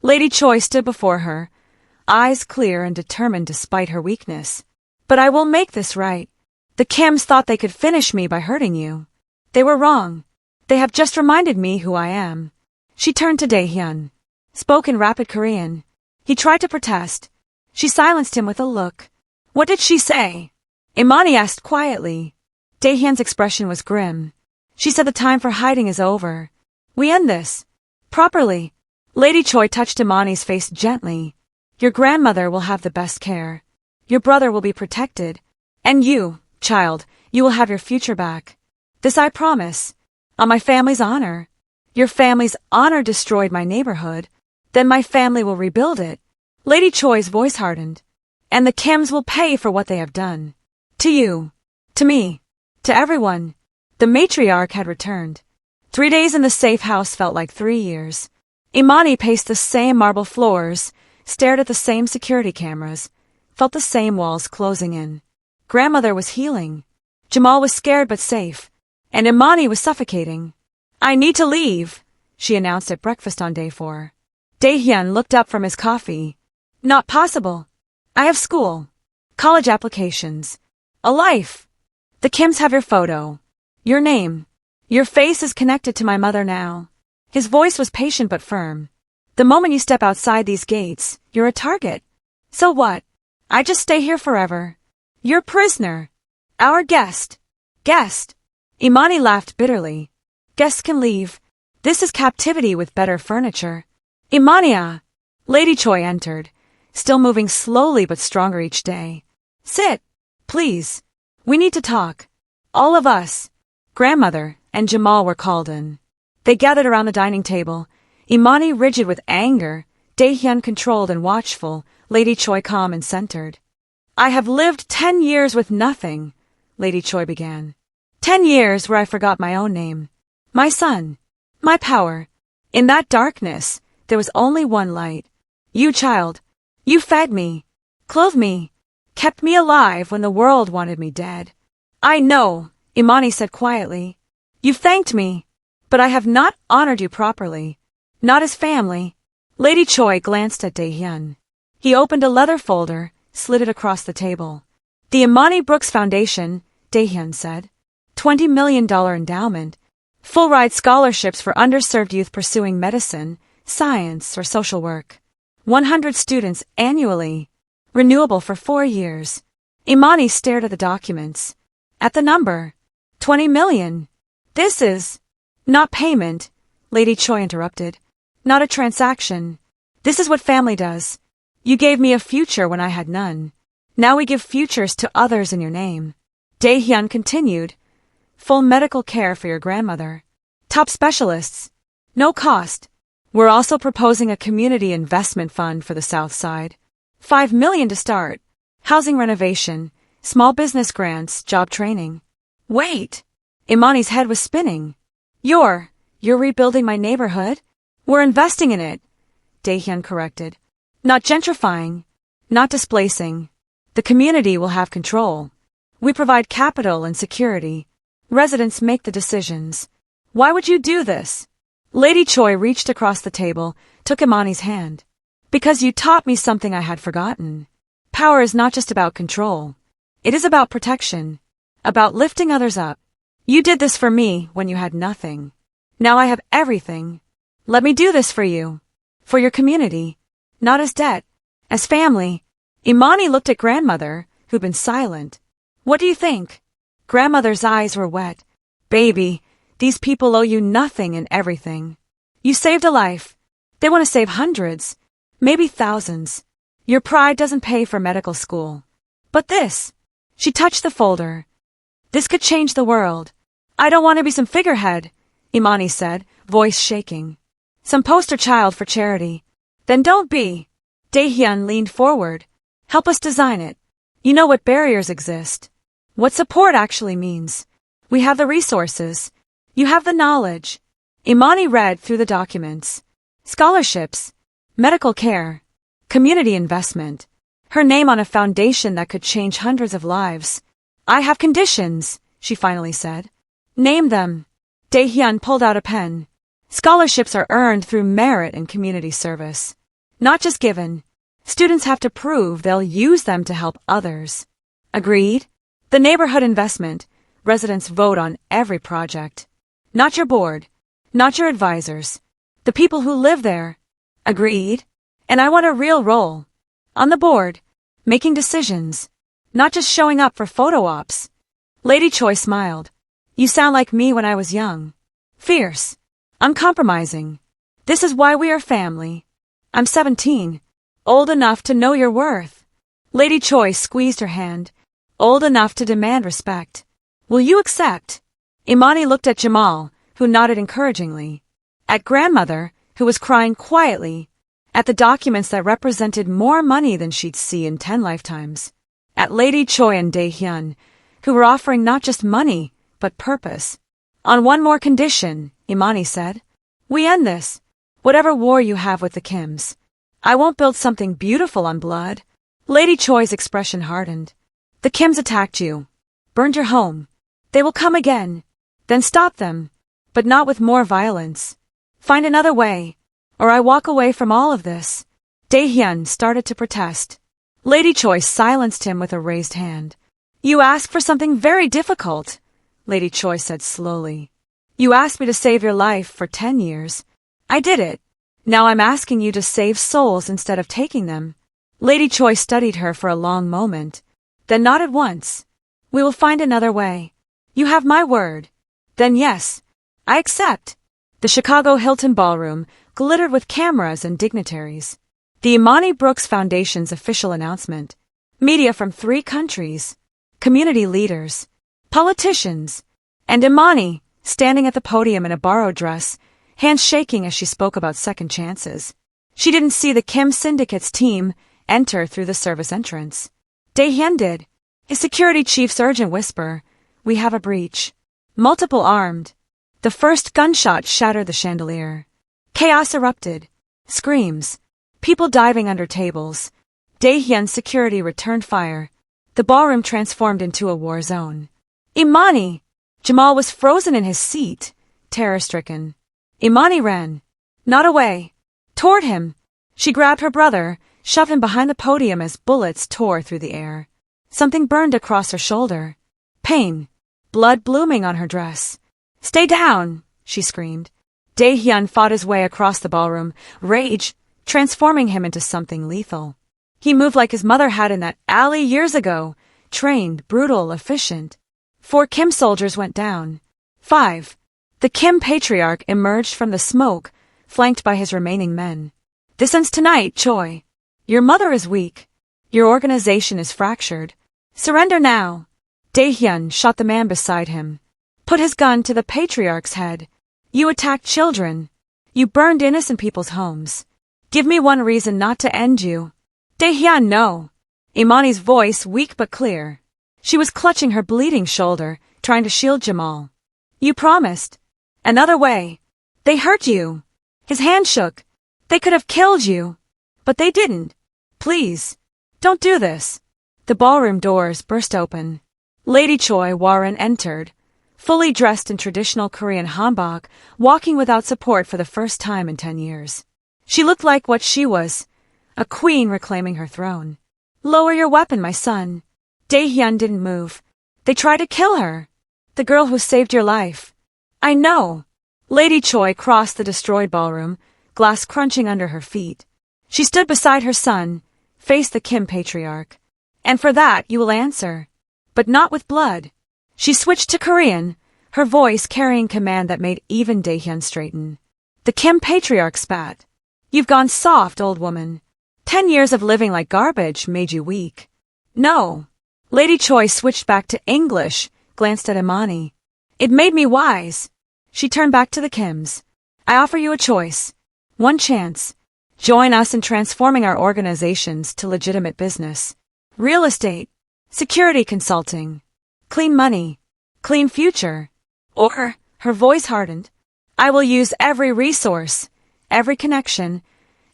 Speaker 1: Lady Choi stood before her, eyes clear and determined despite her weakness. But I will make this right. The Kims thought they could finish me by hurting you. They were wrong. They have just reminded me who I am. She turned to Dae-Hyun, spoke in rapid Korean. He tried to protest. She silenced him with a look. What did she say? Imani asked quietly. Dae-Hyun's expression was grim. She said the time for hiding is over. We end this. Properly. Lady Choi touched Imani's face gently. Your grandmother will have the best care. Your brother will be protected. And you, child, you will have your future back. This I promise. On my family's honor. Your family's honor destroyed my neighborhood. Then my family will rebuild it. Lady Choi's voice hardened. And the Kims will pay for what they have done. To you. To me. To everyone. The matriarch had returned. 3 days in the safe house felt like 3 years. Imani paced the same marble floors, stared at the same security cameras, felt the same walls closing in. Grandmother was healing. Jamal was scared but safe. And Imani was suffocating. I need to leave, she announced at breakfast on day 4. Dae-Hyun looked up from his coffee. Not possible. I have school. College applications. A life. The Kims have your photo. Your name. Your face is connected to my mother now. His voice was patient but firm. The moment you step outside these gates, you're a target. So what? I just stay here forever. You're prisoner. Our guest. Guest. Imani laughed bitterly. Guests can leave. This is captivity with better furniture. Imania. Lady Choi entered, still moving slowly but stronger each day. Sit. Please. We need to talk. All of us. Grandmother and Jamal were called in. They gathered around the dining table, Imani rigid with anger, Dae-Hyun controlled and watchful, Lady Choi calm and centered. I have lived 10 years with nothing, Lady Choi began. 10 years where I forgot my own name. My son. My power. In that darkness, there was only one light. You, child. You fed me. Clothed me. Kept me alive when the world wanted me dead. I know, Imani said quietly. You thanked me, but I have not honored you properly. Not as family. Lady Choi glanced at Dae-Hyun. He opened a leather folder, slid it across the table. The Imani Brooks Foundation, Dae-Hyun said. $20 million endowment. Full-ride scholarships for underserved youth pursuing medicine, science, or social work. 100 students annually. Renewable for 4 years. Imani stared at the documents. At the number. 20 million. This is not payment, Lady Choi interrupted. Not a transaction. This is what family does. You gave me a future when I had none. Now we give futures to others in your name. Dae-Hyun continued. Full medical care for your grandmother. Top specialists. No cost. We're also proposing a community investment fund for the South Side. 5 million to start. Housing renovation, small business grants, job training. Wait! Imani's head was spinning. You're rebuilding my neighborhood? We're investing in it, Dae-Hyun corrected. Not gentrifying, not displacing. The community will have control. We provide capital and security. Residents make the decisions. Why would you do this? Lady Choi reached across the table, took Imani's hand. Because you taught me something I had forgotten. Power is not just about control. It is about protection. About lifting others up. You did this for me when you had nothing. Now I have everything. Let me do this for you. For your community. Not as debt. As family. Imani looked at grandmother, who'd been silent. What do you think? Grandmother's eyes were wet. Baby, these people owe you nothing and everything. You saved a life. They want to save hundreds. Maybe thousands. Your pride doesn't pay for medical school. But this. She touched the folder. This could change the world. I don't want to be some figurehead, Imani said, voice shaking. Some poster child for charity. Then don't be. Dae-Hyun leaned forward. Help us design it. You know what barriers exist. What support actually means. We have the resources. You have the knowledge. Imani read through the documents. Scholarships. Medical care. Community investment. Her name on a foundation that could change hundreds of lives. I have conditions, she finally said. Name them. Dae-Hyun pulled out a pen. Scholarships are earned through merit and community service. Not just given. Students have to prove they'll use them to help others. Agreed? The neighborhood investment. Residents vote on every project. Not your board. Not your advisors. The people who live there. Agreed? And I want a real role. On the board. Making decisions. Not just showing up for photo ops. Lady Choi smiled. You sound like me when I was young. Fierce. Uncompromising. This is why we are family. I'm 17. Old enough to know your worth. Lady Choi squeezed her hand. Old enough to demand respect. Will you accept? Imani looked at Jamal, who nodded encouragingly. At grandmother, who was crying quietly. At the documents that represented more money than she'd see in 10 lifetimes. At Lady Choi and Dae-Hyun, who were offering not just money, but purpose. On one more condition, Imani said. We end this. Whatever war you have with the Kims. I won't build something beautiful on blood. Lady Choi's expression hardened. The Kims attacked you. Burned your home. They will come again. Then stop them. But not with more violence. Find another way. Or I walk away from all of this. Dae-Hyun started to protest. Lady Choi silenced him with a raised hand. You asked for something very difficult, Lady Choi said slowly. You asked me to save your life for 10 years. I did it. Now I'm asking you to save souls instead of taking them. Lady Choi studied her for a long moment. Then nodded once. We will find another way. You have my word. Then yes, I accept. The Chicago Hilton Ballroom glittered with cameras and dignitaries. The Imani Brooks Foundation's official announcement. Media from 3 countries. Community leaders. Politicians. And Imani, standing at the podium in a borrowed dress, hands shaking as she spoke about second chances. She didn't see the Kim Syndicate's team enter through the service entrance. Dae-Hyun did. His security chief's urgent whisper, we have a breach. Multiple armed. The first gunshot shattered the chandelier. Chaos erupted. Screams. People diving under tables. Dae-Hyun's security returned fire. The ballroom transformed into a war zone. Imani! Jamal was frozen in his seat, terror-stricken. Imani ran. Not away. Toward him. She grabbed her brother, shoved him behind the podium as bullets tore through the air. Something burned across her shoulder. Pain. Blood blooming on her dress. Stay down, she screamed. Dae-Hyun fought his way across the ballroom, rage transforming him into something lethal. He moved like his mother had in that alley years ago, trained, brutal, efficient. 4 Kim soldiers went down. 5. The Kim patriarch emerged from the smoke, flanked by his remaining men. This ends tonight, Choi. Your mother is weak. Your organization is fractured. Surrender now. Dae-Hyun shot the man beside him. Put his gun to the patriarch's head. You attacked children. You burned innocent people's homes. Give me one reason not to end you. Dae-Hyun, no. Imani's voice weak but clear. She was clutching her bleeding shoulder, trying to shield Jamal. You promised. Another way. They hurt you. His hand shook. They could have killed you. But they didn't. Please. Don't do this. The ballroom doors burst open. Lady Choi Hwa-Rin entered, fully dressed in traditional Korean hanbok, walking without support for the first time in 10 years. She looked like what she was, a queen reclaiming her throne. Lower your weapon, my son. Dae-Hyun didn't move. They tried to kill her. The girl who saved your life. I know. Lady Choi crossed the destroyed ballroom, glass crunching under her feet. She stood beside her son, faced the Kim patriarch. And for that you will answer. But not with blood. She switched to Korean, her voice carrying command that made even Dae-Hyun straighten. The Kim patriarch spat. You've gone soft, old woman. 10 years of living like garbage made you weak. No. Lady Choi switched back to English, glanced at Imani. It made me wise. She turned back to the Kims. I offer you a choice. One chance. Join us in transforming our organizations to legitimate business. Real estate. Security consulting. Clean money. Clean future. Or, her voice hardened, I will use every resource, every connection,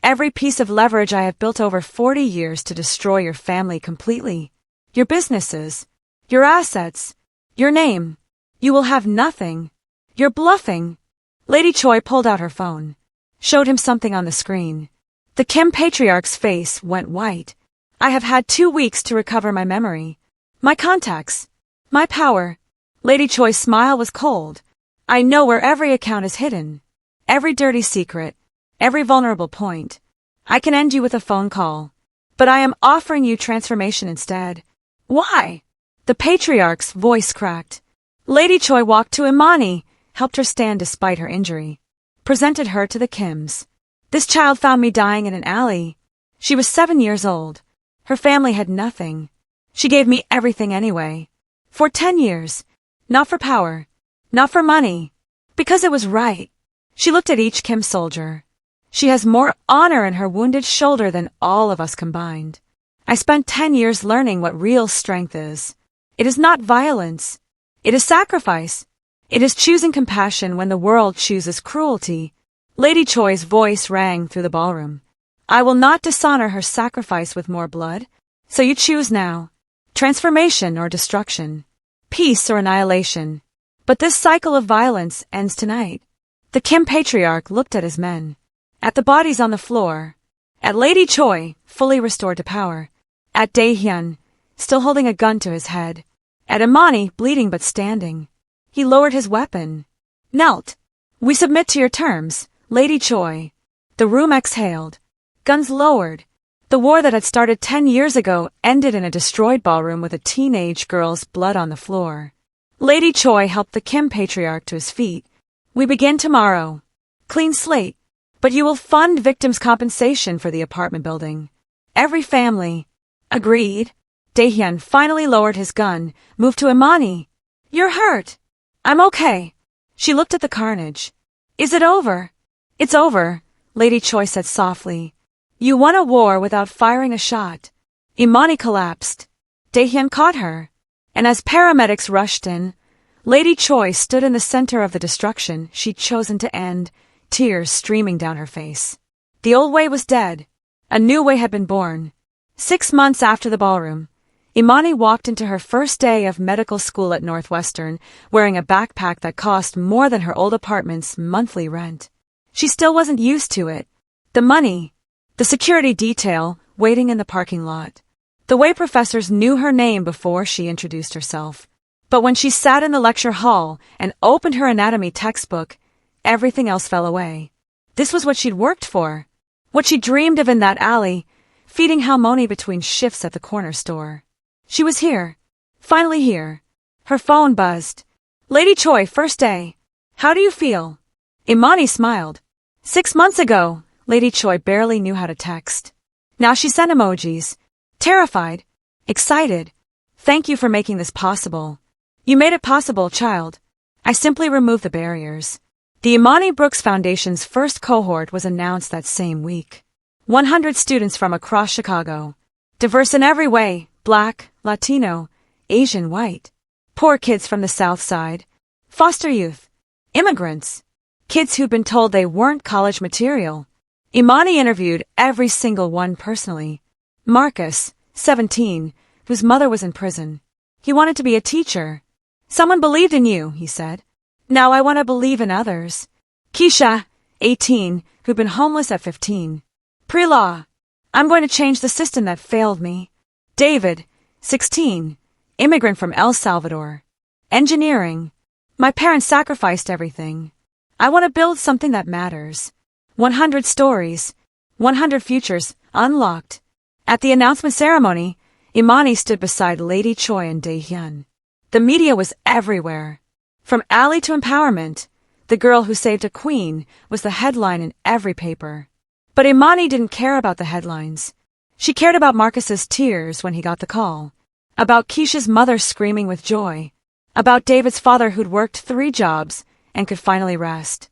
Speaker 1: every piece of leverage I have built over 40 years to destroy your family completely. Your businesses. Your assets. Your name. You will have nothing. You're bluffing. Lady Choi pulled out her phone. Showed him something on the screen. The Kim patriarch's face went white. I have had 2 weeks to recover my memory. My contacts. My power. Lady Choi's smile was cold. I know where every account is hidden. Every dirty secret. Every vulnerable point. I can end you with a phone call. But I am offering you transformation instead. Why? The patriarch's voice cracked. Lady Choi walked to Imani, helped her stand despite her injury. Presented her to the Kims. This child found me dying in an alley. She was 7 years old. Her family had nothing. She gave me everything anyway. For 10 years. Not for power. Not for money. Because it was right. She looked at each Kim soldier. She has more honor in her wounded shoulder than all of us combined. I spent 10 years learning what real strength is. It is not violence. It is sacrifice. It is choosing compassion when the world chooses cruelty. Lady Choi's voice rang through the ballroom. I will not dishonor her sacrifice with more blood. So you choose now. Transformation or destruction. Peace or annihilation. But this cycle of violence ends tonight. The Kim patriarch looked at his men. At the bodies on the floor. At Lady Choi, fully restored to power. At Dae-Hyun, still holding a gun to his head. At Imani, bleeding but standing. He lowered his weapon. Knelt. We submit to your terms, Lady Choi. The room exhaled. Guns lowered. The war that had started 10 years ago ended in a destroyed ballroom with a teenage girl's blood on the floor. Lady Choi helped the Kim patriarch to his feet. We begin tomorrow. Clean slate. But you will fund victims' compensation for the apartment building. Every family. Agreed. Dae-Hyun finally lowered his gun, moved to Imani. You're hurt. I'm okay. She looked at the carnage. Is it over? It's over, Lady Choi said softly. You won a war without firing a shot. Imani collapsed. Dae-Hyun caught her. And as paramedics rushed in, Lady Choi stood in the center of the destruction she'd chosen to end, tears streaming down her face. The old way was dead. A new way had been born. 6 months after the ballroom, Imani walked into her first day of medical school at Northwestern, wearing a backpack that cost more than her old apartment's monthly rent. She still wasn't used to it. The money, the security detail waiting in the parking lot, the way professors knew her name before she introduced herself. But when she sat in the lecture hall and opened her anatomy textbook, everything else fell away. This was what she'd worked for. What she dreamed of in that alley, feeding Halmoni between shifts at the corner store. She was here. Finally here. Her phone buzzed. Lady Choi, first day. How do you feel? Imani smiled. 6 months ago, Lady Choi barely knew how to text. Now she sent emojis. Terrified. Excited. Thank you for making this possible. You made it possible, child. I simply removed the barriers. The Imani Brooks Foundation's first cohort was announced that same week. 100 students from across Chicago. Diverse in every way, Black, Latino, Asian, white. Poor kids from the South Side. Foster youth. Immigrants. Kids who'd been told they weren't college material. Imani interviewed every single one personally. Marcus, 17, whose mother was in prison. He wanted to be a teacher. Someone believed in you, he said. Now I want to believe in others. Keisha, 18, who'd been homeless at 15. Pre-law. I'm going to change the system that failed me. David, 16, immigrant from El Salvador. Engineering. My parents sacrificed everything. I want to build something that matters. 100 stories. 100 futures, unlocked. At the announcement ceremony, Imani stood beside Lady Choi and Dae-Hyun. The media was everywhere. From alley to empowerment, the girl who saved a queen was the headline in every paper. But Imani didn't care about the headlines. She cared about Marcus's tears when he got the call. About Keisha's mother screaming with joy. About David's father who'd worked 3 jobs and could finally rest.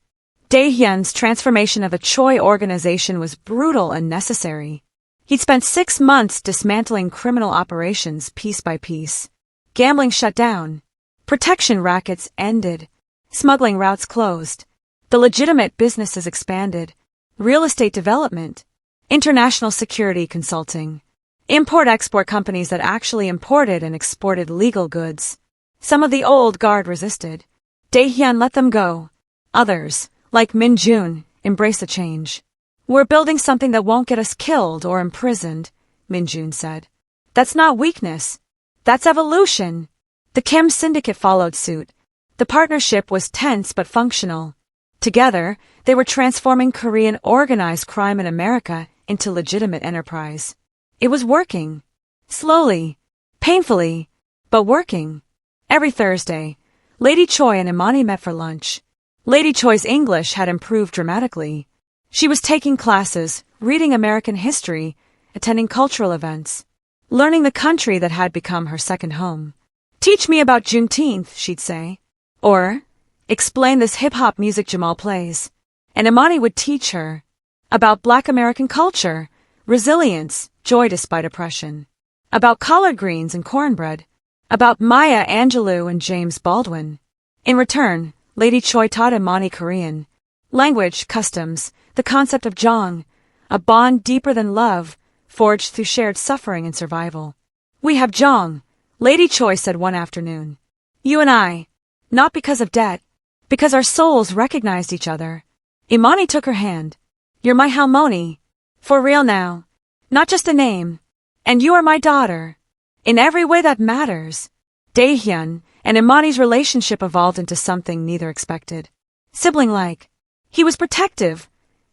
Speaker 1: Dae-Hyun's transformation of the Choi organization was brutal and necessary. He'd spent 6 months dismantling criminal operations piece by piece. Gambling shut down. Protection rackets ended. Smuggling routes closed. The legitimate businesses expanded. Real estate development. International security consulting. Import-export companies that actually imported and exported legal goods. Some of the old guard resisted. Dae-Hyun let them go. Others, like Min-Jun, embraced the change. We're building something that won't get us killed or imprisoned, Min-Jun said. That's not weakness. That's evolution. The Kim syndicate followed suit. The partnership was tense but functional. Together, they were transforming Korean organized crime in America into legitimate enterprise. It was working. Slowly. Painfully. But working. Every Thursday, Lady Choi and Imani met for lunch. Lady Choi's English had improved dramatically. She was taking classes, reading American history, attending cultural events, learning the country that had become her second home. Teach me about Juneteenth, she'd say. Or, explain this hip-hop music Jamal plays. And Imani would teach her about Black American culture, resilience, joy despite oppression. About collard greens and cornbread. About Maya Angelou and James Baldwin. In return, Lady Choi taught Imani Korean. Language, customs, the concept of jong, a bond deeper than love, forged through shared suffering and survival. We have jong, Lady Choi said one afternoon. You and I. Not because of debt, because our souls recognized each other. Imani took her hand. You're my Halmoni. For real now. Not just a name. And you are my daughter. In every way that matters. Dae-Hyun and Imani's relationship evolved into something neither expected. Sibling-like. He was protective.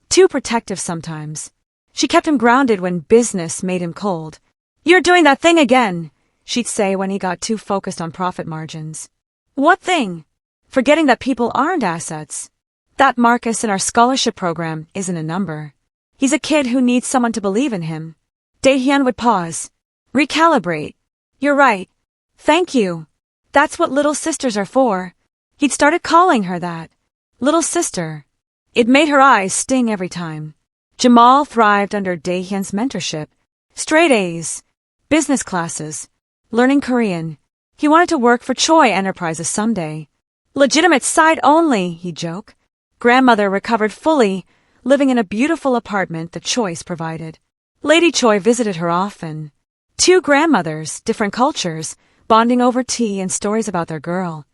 Speaker 1: Too protective sometimes. She kept him grounded when business made him cold. You're doing that thing again, she'd say when he got too focused on profit margins. What thing? Forgetting that people aren't assets. That Marcus in our scholarship program isn't a number. He's a kid who needs someone to believe in him. Dae-Hyun would pause. Recalibrate. You're right. Thank you. That's what little sisters are for. He'd started calling her that. Little sister. It made her eyes sting every time. Jamal thrived under Dae-Hyun's mentorship. Straight A's. Business classes. Learning Korean. He wanted to work for Choi Enterprises someday. Legitimate side only, he'd joke. Grandmother recovered fully, living in a beautiful apartment the Choi's provided. Lady Choi visited her often. 2 grandmothers, different cultures, bonding over tea and stories about their girl.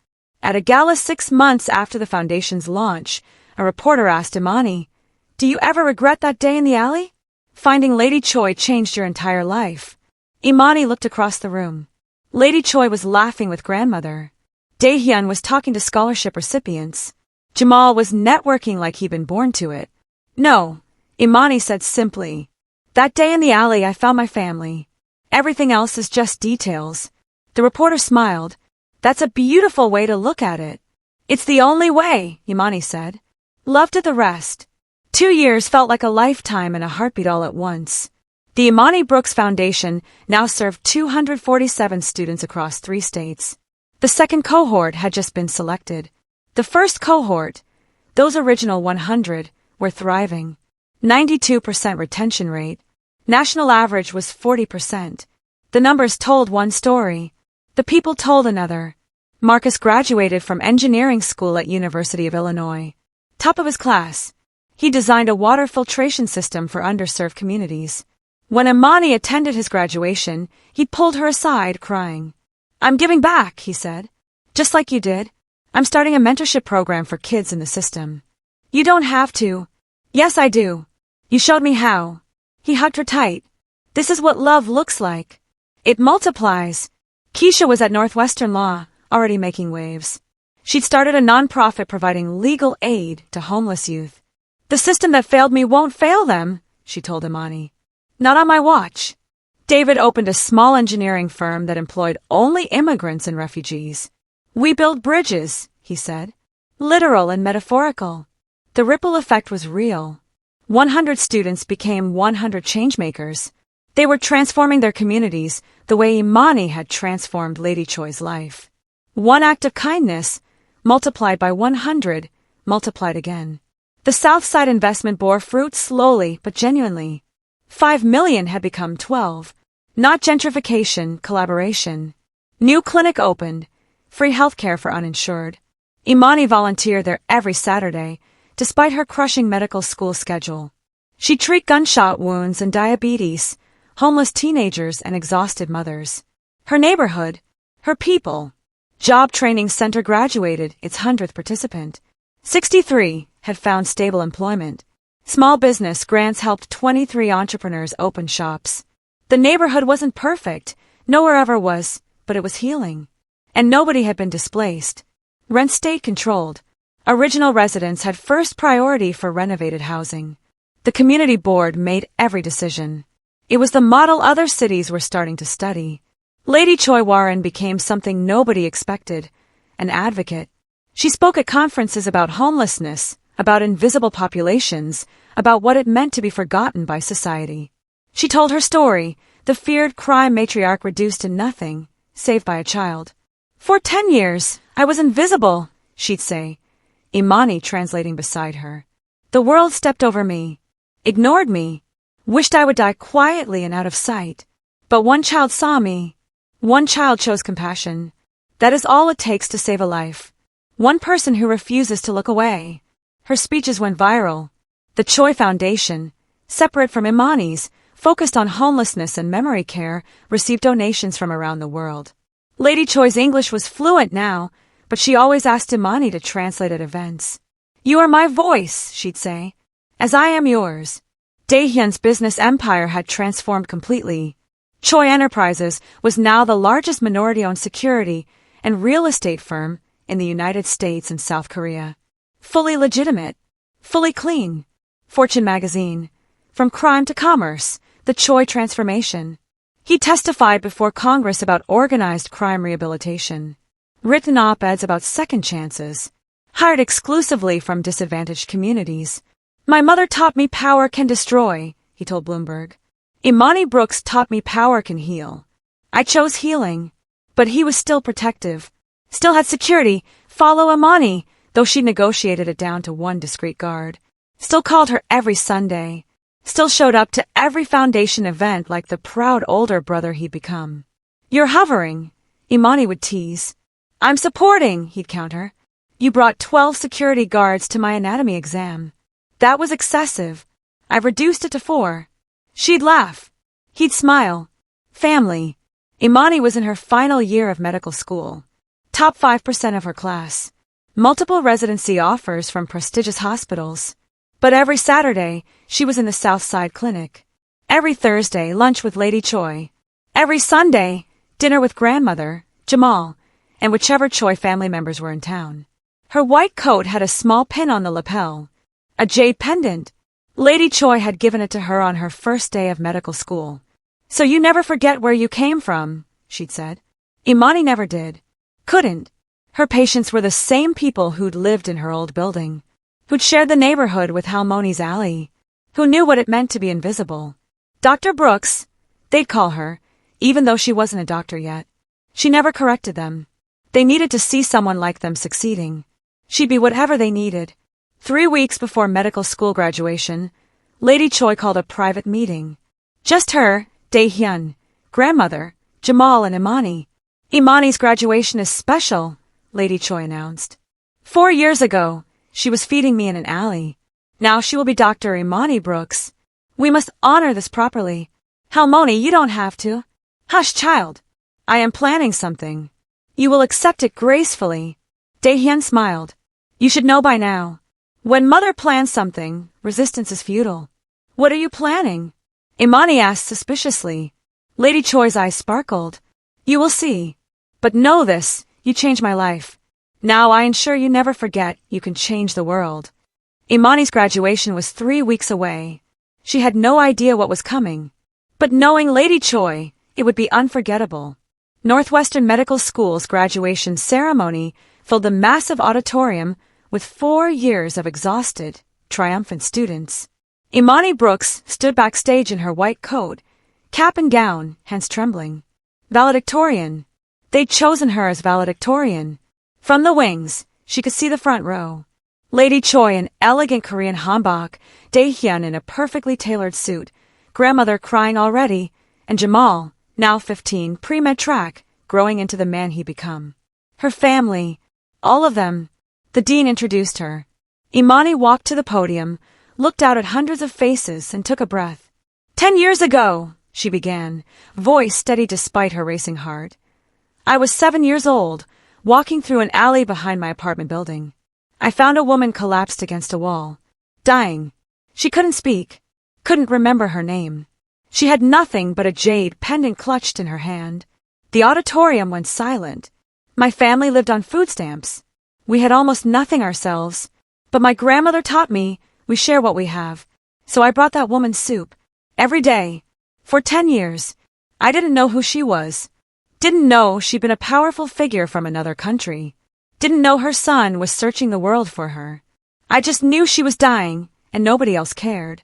Speaker 1: At a gala 6 months after the foundation's launch, a reporter asked Imani, Do you ever regret that day in the alley? Finding Lady Choi changed your entire life. Imani looked across the room. Lady Choi was laughing with grandmother. Dae-Hyun was talking to scholarship recipients. Jamal was networking like he'd been born to it. No, Imani said simply. That day in the alley I found my family. Everything else is just details. The reporter smiled. That's a beautiful way to look at it. It's the only way, Imani said. Love to the rest. 2 years felt like a lifetime and a heartbeat all at once. The Imani Brooks Foundation now served 247 students across 3 states. The second cohort had just been selected. The first cohort, those original 100, were thriving. 92% retention rate. National average was 40%. The numbers told one story. The people told another. Marcus graduated from engineering school at University of Illinois. Top of his class. He designed a water filtration system for underserved communities. When Imani attended his graduation, he pulled her aside, crying. I'm giving back, he said. Just like you did. I'm starting a mentorship program for kids in the system. You don't have to. Yes, I do. You showed me how. He hugged her tight. This is what love looks like. It multiplies. Keisha was at Northwestern Law, already making waves. She'd started a nonprofit providing legal aid to homeless youth. The system that failed me won't fail them, she told Imani. Not on my watch. David opened a small engineering firm that employed only immigrants and refugees. We build bridges, he said. Literal and metaphorical. The ripple effect was real. 100 students became 100 changemakers. They were transforming their communities the way Imani had transformed Lady Choi's life. One act of kindness, multiplied by 100, multiplied again. The Southside investment bore fruit slowly but genuinely. 5 million had become 12. Not gentrification, collaboration. New clinic opened. Free healthcare for uninsured. Imani volunteered there every Saturday, despite her crushing medical school schedule. She'd treat gunshot wounds and diabetes, homeless teenagers and exhausted mothers. Her neighborhood, her people. Job Training Center graduated its 100th participant. 63 had found stable employment. Small business grants helped 23 entrepreneurs open shops. The neighborhood wasn't perfect, nowhere ever was, but it was healing. And nobody had been displaced. Rent state controlled. Original residents had first priority for renovated housing. The community board made every decision. It was the model other cities were starting to study. Lady Choi Hwa-Rin became something nobody expected, an advocate. She spoke at conferences about homelessness, about invisible populations, about what it meant to be forgotten by society. She told her story, the feared crime matriarch reduced to nothing, saved by a child. For 10 years, I was invisible, she'd say. Imani translating beside her. The world stepped over me, ignored me, wished I would die quietly and out of sight. But one child saw me. One child chose compassion. That is all it takes to save a life. One person who refuses to look away. Her speeches went viral. The Choi Foundation, separate from Imani's, focused on homelessness and memory care, received donations from around the world. Lady Choi's English was fluent now, but she always asked Imani to translate at events. You are my voice, she'd say, as I am yours. Dae-Hyun's business empire had transformed completely. Choi Enterprises was now the largest minority-owned security and real estate firm in the United States and South Korea. Fully legitimate. Fully clean. Fortune magazine. From crime to commerce, the Choi transformation. He testified before Congress about organized crime rehabilitation. Written op-eds about second chances. Hired exclusively from disadvantaged communities. My mother taught me power can destroy, he told Bloomberg. Imani Brooks taught me power can heal. I chose healing. But he was still protective. Still had security, follow Imani, though she negotiated it down to one discreet guard. Still called her every Sunday. Still showed up to every foundation event like the proud older brother he'd become. You're hovering, Imani would tease. I'm supporting, he'd counter. You brought 12 security guards to my anatomy exam. That was excessive. I've reduced it to 4. She'd laugh. He'd smile. Family. Imani was in her final year of medical school. Top 5% of her class. Multiple residency offers from prestigious hospitals. But every Saturday, she was in the Southside clinic. Every Thursday, lunch with Lady Choi. Every Sunday, dinner with grandmother, Jamal, and whichever Choi family members were in town. Her white coat had a small pin on the lapel. A jade pendant. Lady Choi had given it to her on her first day of medical school. "So you never forget where you came from," she'd said. Imani never did. Couldn't. Her patients were the same people who'd lived in her old building, who'd shared the neighborhood with Halmoni's alley, who knew what it meant to be invisible. Dr. Brooks, they'd call her, even though she wasn't a doctor yet. She never corrected them. They needed to see someone like them succeeding. She'd be whatever they needed. 3 weeks before medical school graduation, Lady Choi called a private meeting. Just her, Dae-Hyun, grandmother, Jamal, and Imani. "Imani's graduation is special," Lady Choi announced. 4 years ago, she was feeding me in an alley. Now she will be Dr. Imani Brooks. We must honor this properly. Halmoni, you don't have to. Hush, child. I am planning something. You will accept it gracefully. Dae-Hyun smiled. You should know by now. When mother plans something, resistance is futile. What are you planning? Imani asked suspiciously. Lady Choi's eyes sparkled. You will see. But know this, you changed my life. Now I ensure you never forget you can change the world. Imani's graduation was 3 weeks away. She had no idea what was coming. But knowing Lady Choi, it would be unforgettable. Northwestern Medical School's graduation ceremony filled the massive auditorium with 4 years of exhausted, triumphant students. Imani Brooks stood backstage in her white coat, cap and gown, hands trembling. Valedictorian. They'd chosen her as valedictorian. From the wings, she could see the front row. Lady Choi in elegant Korean hanbok, Dae-Hyun in a perfectly tailored suit, grandmother crying already, and Jamal, now 15, pre-med track, growing into the man he'd become. Her family, all of them. The dean introduced her. Imani walked to the podium, looked out at hundreds of faces, and took a breath. 10 years ago, she began, voice steady despite her racing heart. I was 7 years old, walking through an alley behind my apartment building. I found a woman collapsed against a wall, dying. She couldn't speak, couldn't remember her name. She had nothing but a jade pendant clutched in her hand. The auditorium went silent. My family lived on food stamps. We had almost nothing ourselves, but my grandmother taught me we share what we have. So I brought that woman soup, every day, for 10 years. I didn't know who she was. Didn't know she'd been a powerful figure from another country. Didn't know her son was searching the world for her. I just knew she was dying, and nobody else cared.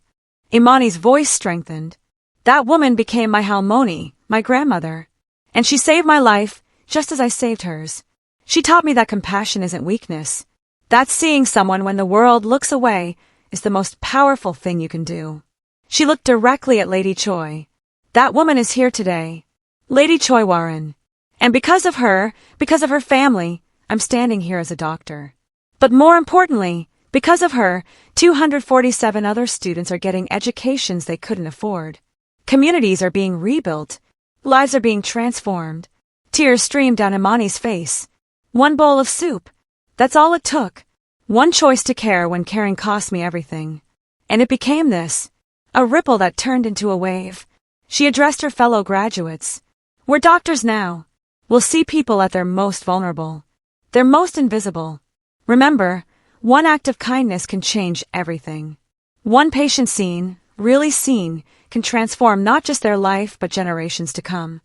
Speaker 1: Imani's voice strengthened. That woman became my Halmoni, my grandmother. And she saved my life, just as I saved hers. She taught me that compassion isn't weakness. That seeing someone when the world looks away is the most powerful thing you can do. She looked directly at Lady Choi. That woman is here today. Lady Choi Hwa-Rin. And because of her family, I'm standing here as a doctor. But more importantly, because of her, 247 other students are getting educations they couldn't afford. Communities are being rebuilt. Lives are being transformed. Tears streamed down Imani's face. One bowl of soup. That's all it took. One choice to care when caring cost me everything. And it became this. A ripple that turned into a wave. She addressed her fellow graduates. We're doctors now. We'll see people at their most vulnerable. Their most invisible. Remember, one act of kindness can change everything. One patient seen, really seen, can transform not just their life but generations to come.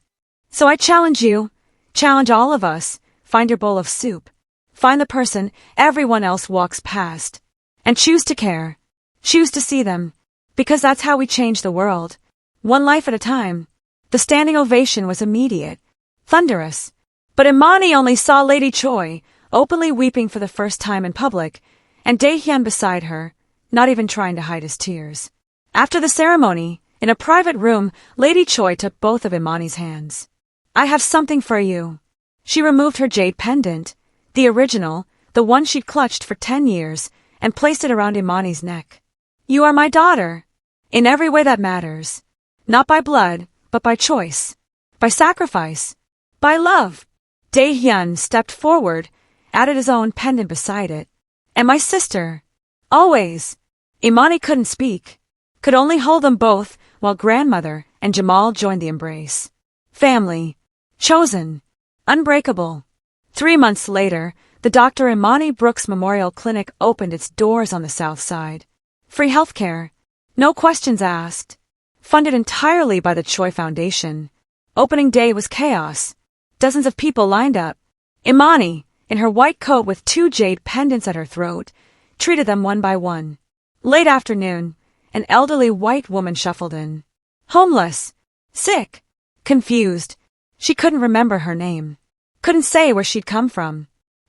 Speaker 1: So I challenge you, challenge all of us, find your bowl of soup. Find the person everyone else walks past. And choose to care. Choose to see them. Because that's how we change the world. One life at a time. The standing ovation was immediate. Thunderous. But Imani only saw Lady Choi, openly weeping for the first time in public, and Dae-Hyun beside her, not even trying to hide his tears. After the ceremony, in a private room, Lady Choi took both of Imani's hands. I have something for you. She removed her jade pendant, the original, the one she'd clutched for 10 years, and placed it around Imani's neck. You are my daughter. In every way that matters. Not by blood, but by choice. By sacrifice. By love. Dae-Hyun stepped forward, added his own pendant beside it. And my sister. Always. Imani couldn't speak. Could only hold them both while grandmother and Jamal joined the embrace. Family. Chosen. Unbreakable. 3 months later, the Dr. Imani Brooks Memorial Clinic opened its doors on the South Side. Free healthcare. No questions asked. Funded entirely by the Choi Foundation. Opening day was chaos. Dozens of people lined up. Imani, in her white coat with 2 jade pendants at her throat, treated them one by one. Late afternoon, an elderly white woman shuffled in. Homeless. Sick. Confused. She couldn't remember her name. Couldn't say where she'd come from.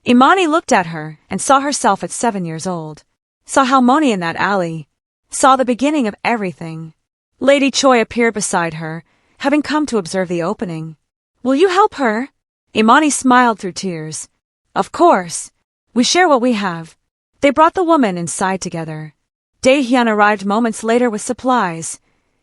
Speaker 1: Imani looked at her and saw herself at 7 years old. Saw Halmoni in that alley. Saw the beginning of everything. Lady Choi appeared beside her, having come to observe the opening. Will you help her? Imani smiled through tears. Of course. We share what we have. They brought the woman inside together. Dae-Hyun arrived moments later with supplies.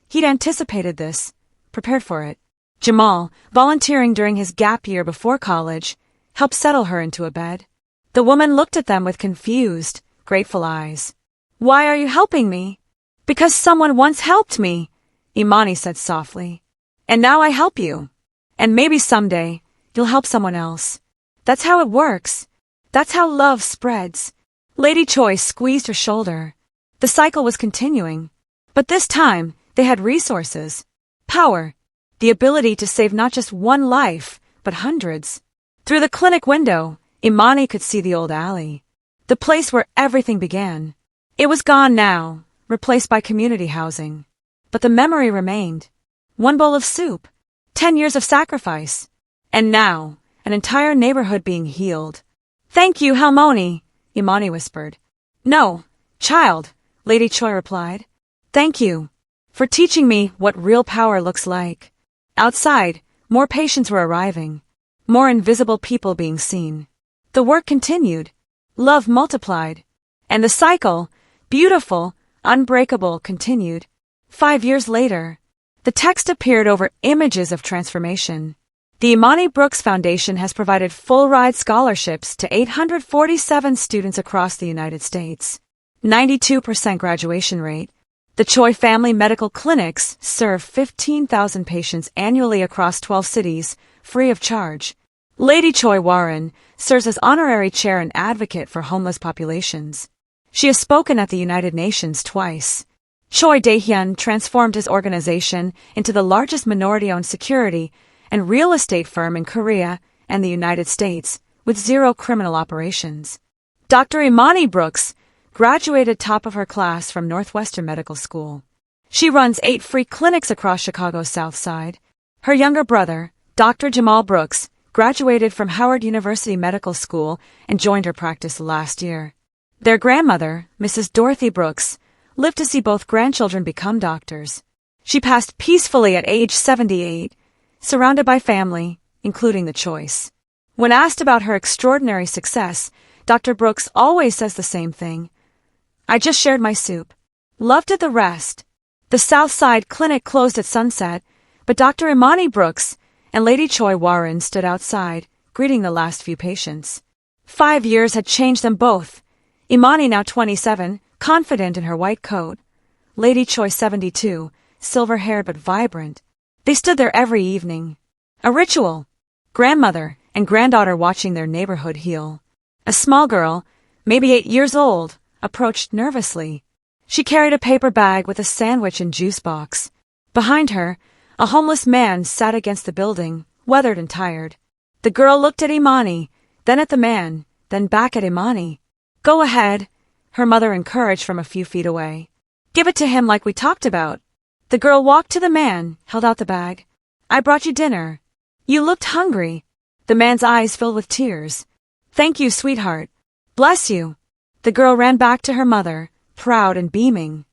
Speaker 1: He'd anticipated this, prepared for it. Jamal, volunteering during his gap year before college, helped settle her into a bed. The woman looked at them with confused, grateful eyes. Why are you helping me? Because someone once helped me, Imani said softly. And now I help you. And maybe someday, you'll help someone else. That's how it works. That's how love spreads. Lady Choi squeezed her shoulder. The cycle was continuing. But this time, they had resources. Power. The ability to save not just one life, but hundreds. Through the clinic window, Imani could see the old alley. The place where everything began. It was gone now, replaced by community housing. But the memory remained. 1 bowl of soup. 10 years of sacrifice. And now, an entire neighborhood being healed. Thank you, Halmoni, Imani whispered. No, child, Lady Choi replied. Thank you for teaching me what real power looks like. Outside, more patients were arriving. More invisible people being seen. The work continued. Love multiplied. And the cycle, beautiful, unbreakable, continued. 5 years later, the text appeared over images of transformation. The Imani Brooks Foundation has provided full-ride scholarships to 847 students across the United States. 92% graduation rate. The Choi Family Medical Clinics serve 15,000 patients annually across 12 cities, free of charge. Lady Choi Hwa-Rin serves as honorary chair and advocate for homeless populations. She has spoken at the United Nations twice. Choi Dae-Hyun transformed his organization into the largest minority-owned security and real estate firm in Korea and the United States, with 0 criminal operations. Dr. Imani Brooks graduated top of her class from Northwestern Medical School. She runs 8 free clinics across Chicago's South Side. Her younger brother, Dr. Jamal Brooks, graduated from Howard University Medical School and joined her practice last year. Their grandmother, Mrs. Dorothy Brooks, lived to see both grandchildren become doctors. She passed peacefully at age 78, surrounded by family, including the Choice. When asked about her extraordinary success, Dr. Brooks always says the same thing. I just shared my soup. Love did the rest. The South Side Clinic closed at sunset, but Dr. Imani Brooks and Lady Choi Hwa-Rin stood outside, greeting the last few patients. 5 years had changed them both. Imani, now 27, confident in her white coat. Lady Choi, 72, silver-haired but vibrant. They stood there every evening. A ritual. Grandmother and granddaughter watching their neighborhood heal. A small girl, maybe 8 years old, approached nervously. She carried a paper bag with a sandwich and juice box. Behind her, a homeless man sat against the building, weathered and tired. The girl looked at Imani, then at the man, then back at Imani. Go ahead, her mother encouraged from a few feet away. Give it to him like we talked about. The girl walked to the man, held out the bag. I brought you dinner. You looked hungry. The man's eyes filled with tears. Thank you, sweetheart. Bless you. The girl ran back to her mother, proud and beaming.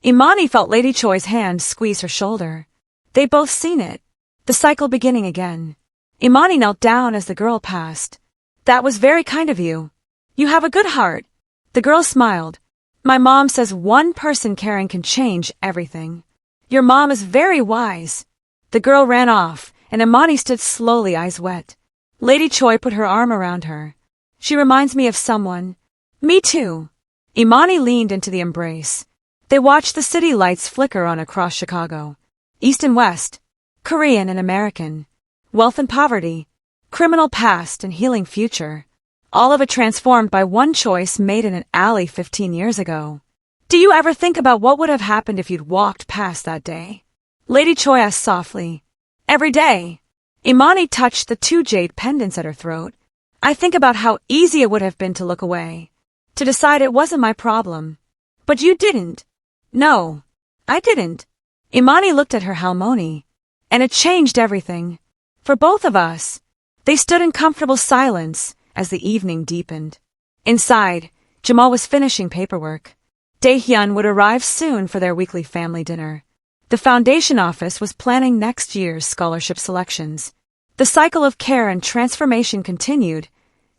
Speaker 1: Imani felt Lady Choi's hand squeeze her shoulder. They'd both seen it. The cycle beginning again. Imani knelt down as the girl passed. That was very kind of you. You have a good heart. The girl smiled. My mom says one person caring can change everything. Your mom is very wise. The girl ran off, and Imani stood slowly, eyes wet. Lady Choi put her arm around her. She reminds me of someone. Me too. Imani leaned into the embrace. They watched the city lights flicker on across Chicago. East and West. Korean and American. Wealth and poverty. Criminal past and healing future. all of it transformed by one choice made in an alley 15 years ago. Do you ever think about what would have happened if you'd walked past that day? Lady Choi asked softly. Every day. Imani touched the 2 jade pendants at her throat. I think about how easy it would have been to look away, to decide it wasn't my problem. But you didn't. No, I didn't. Imani looked at her Halmoni, and it changed everything. For both of us. They stood in comfortable silence as the evening deepened. Inside, Jamal was finishing paperwork. Dae-Hyun would arrive soon for their weekly family dinner. The foundation office was planning next year's scholarship selections. The cycle of care and transformation continued,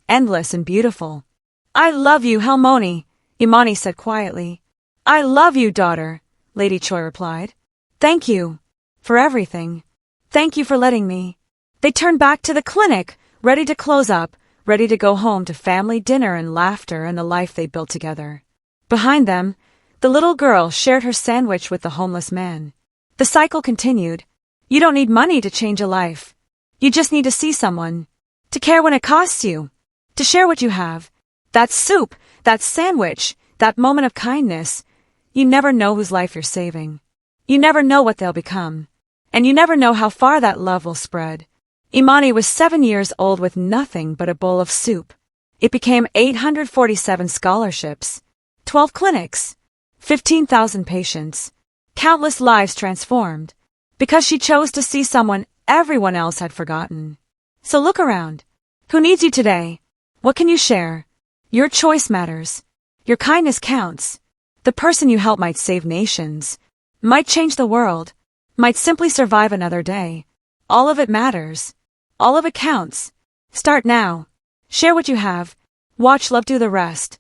Speaker 1: endless and beautiful. I love you, Halmoni, Imani said quietly. I love you, daughter, Lady Choi replied. Thank you for everything. Thank you for letting me. They turned back to the clinic, ready to close up, ready to go home to family dinner and laughter and the life they built together. Behind them, the little girl shared her sandwich with the homeless man. The cycle continued. You don't need money to change a life. You just need to see someone, to care when it costs you, to share what you have. That soup, that sandwich, that moment of kindness. You never know whose life you're saving. You never know what they'll become. And you never know how far that love will spread. Imani was 7 years old with nothing but a bowl of soup. It became 847 scholarships, 12 clinics, 15,000 patients, countless lives transformed, because she chose to see someone everyone else had forgotten. So look around. Who needs you today? What can you share? Your choice matters. Your kindness counts. The person you help might save nations, might change the world, might simply survive another day. All of it matters. All of it counts. Start now. Share what you have. Watch love do the rest.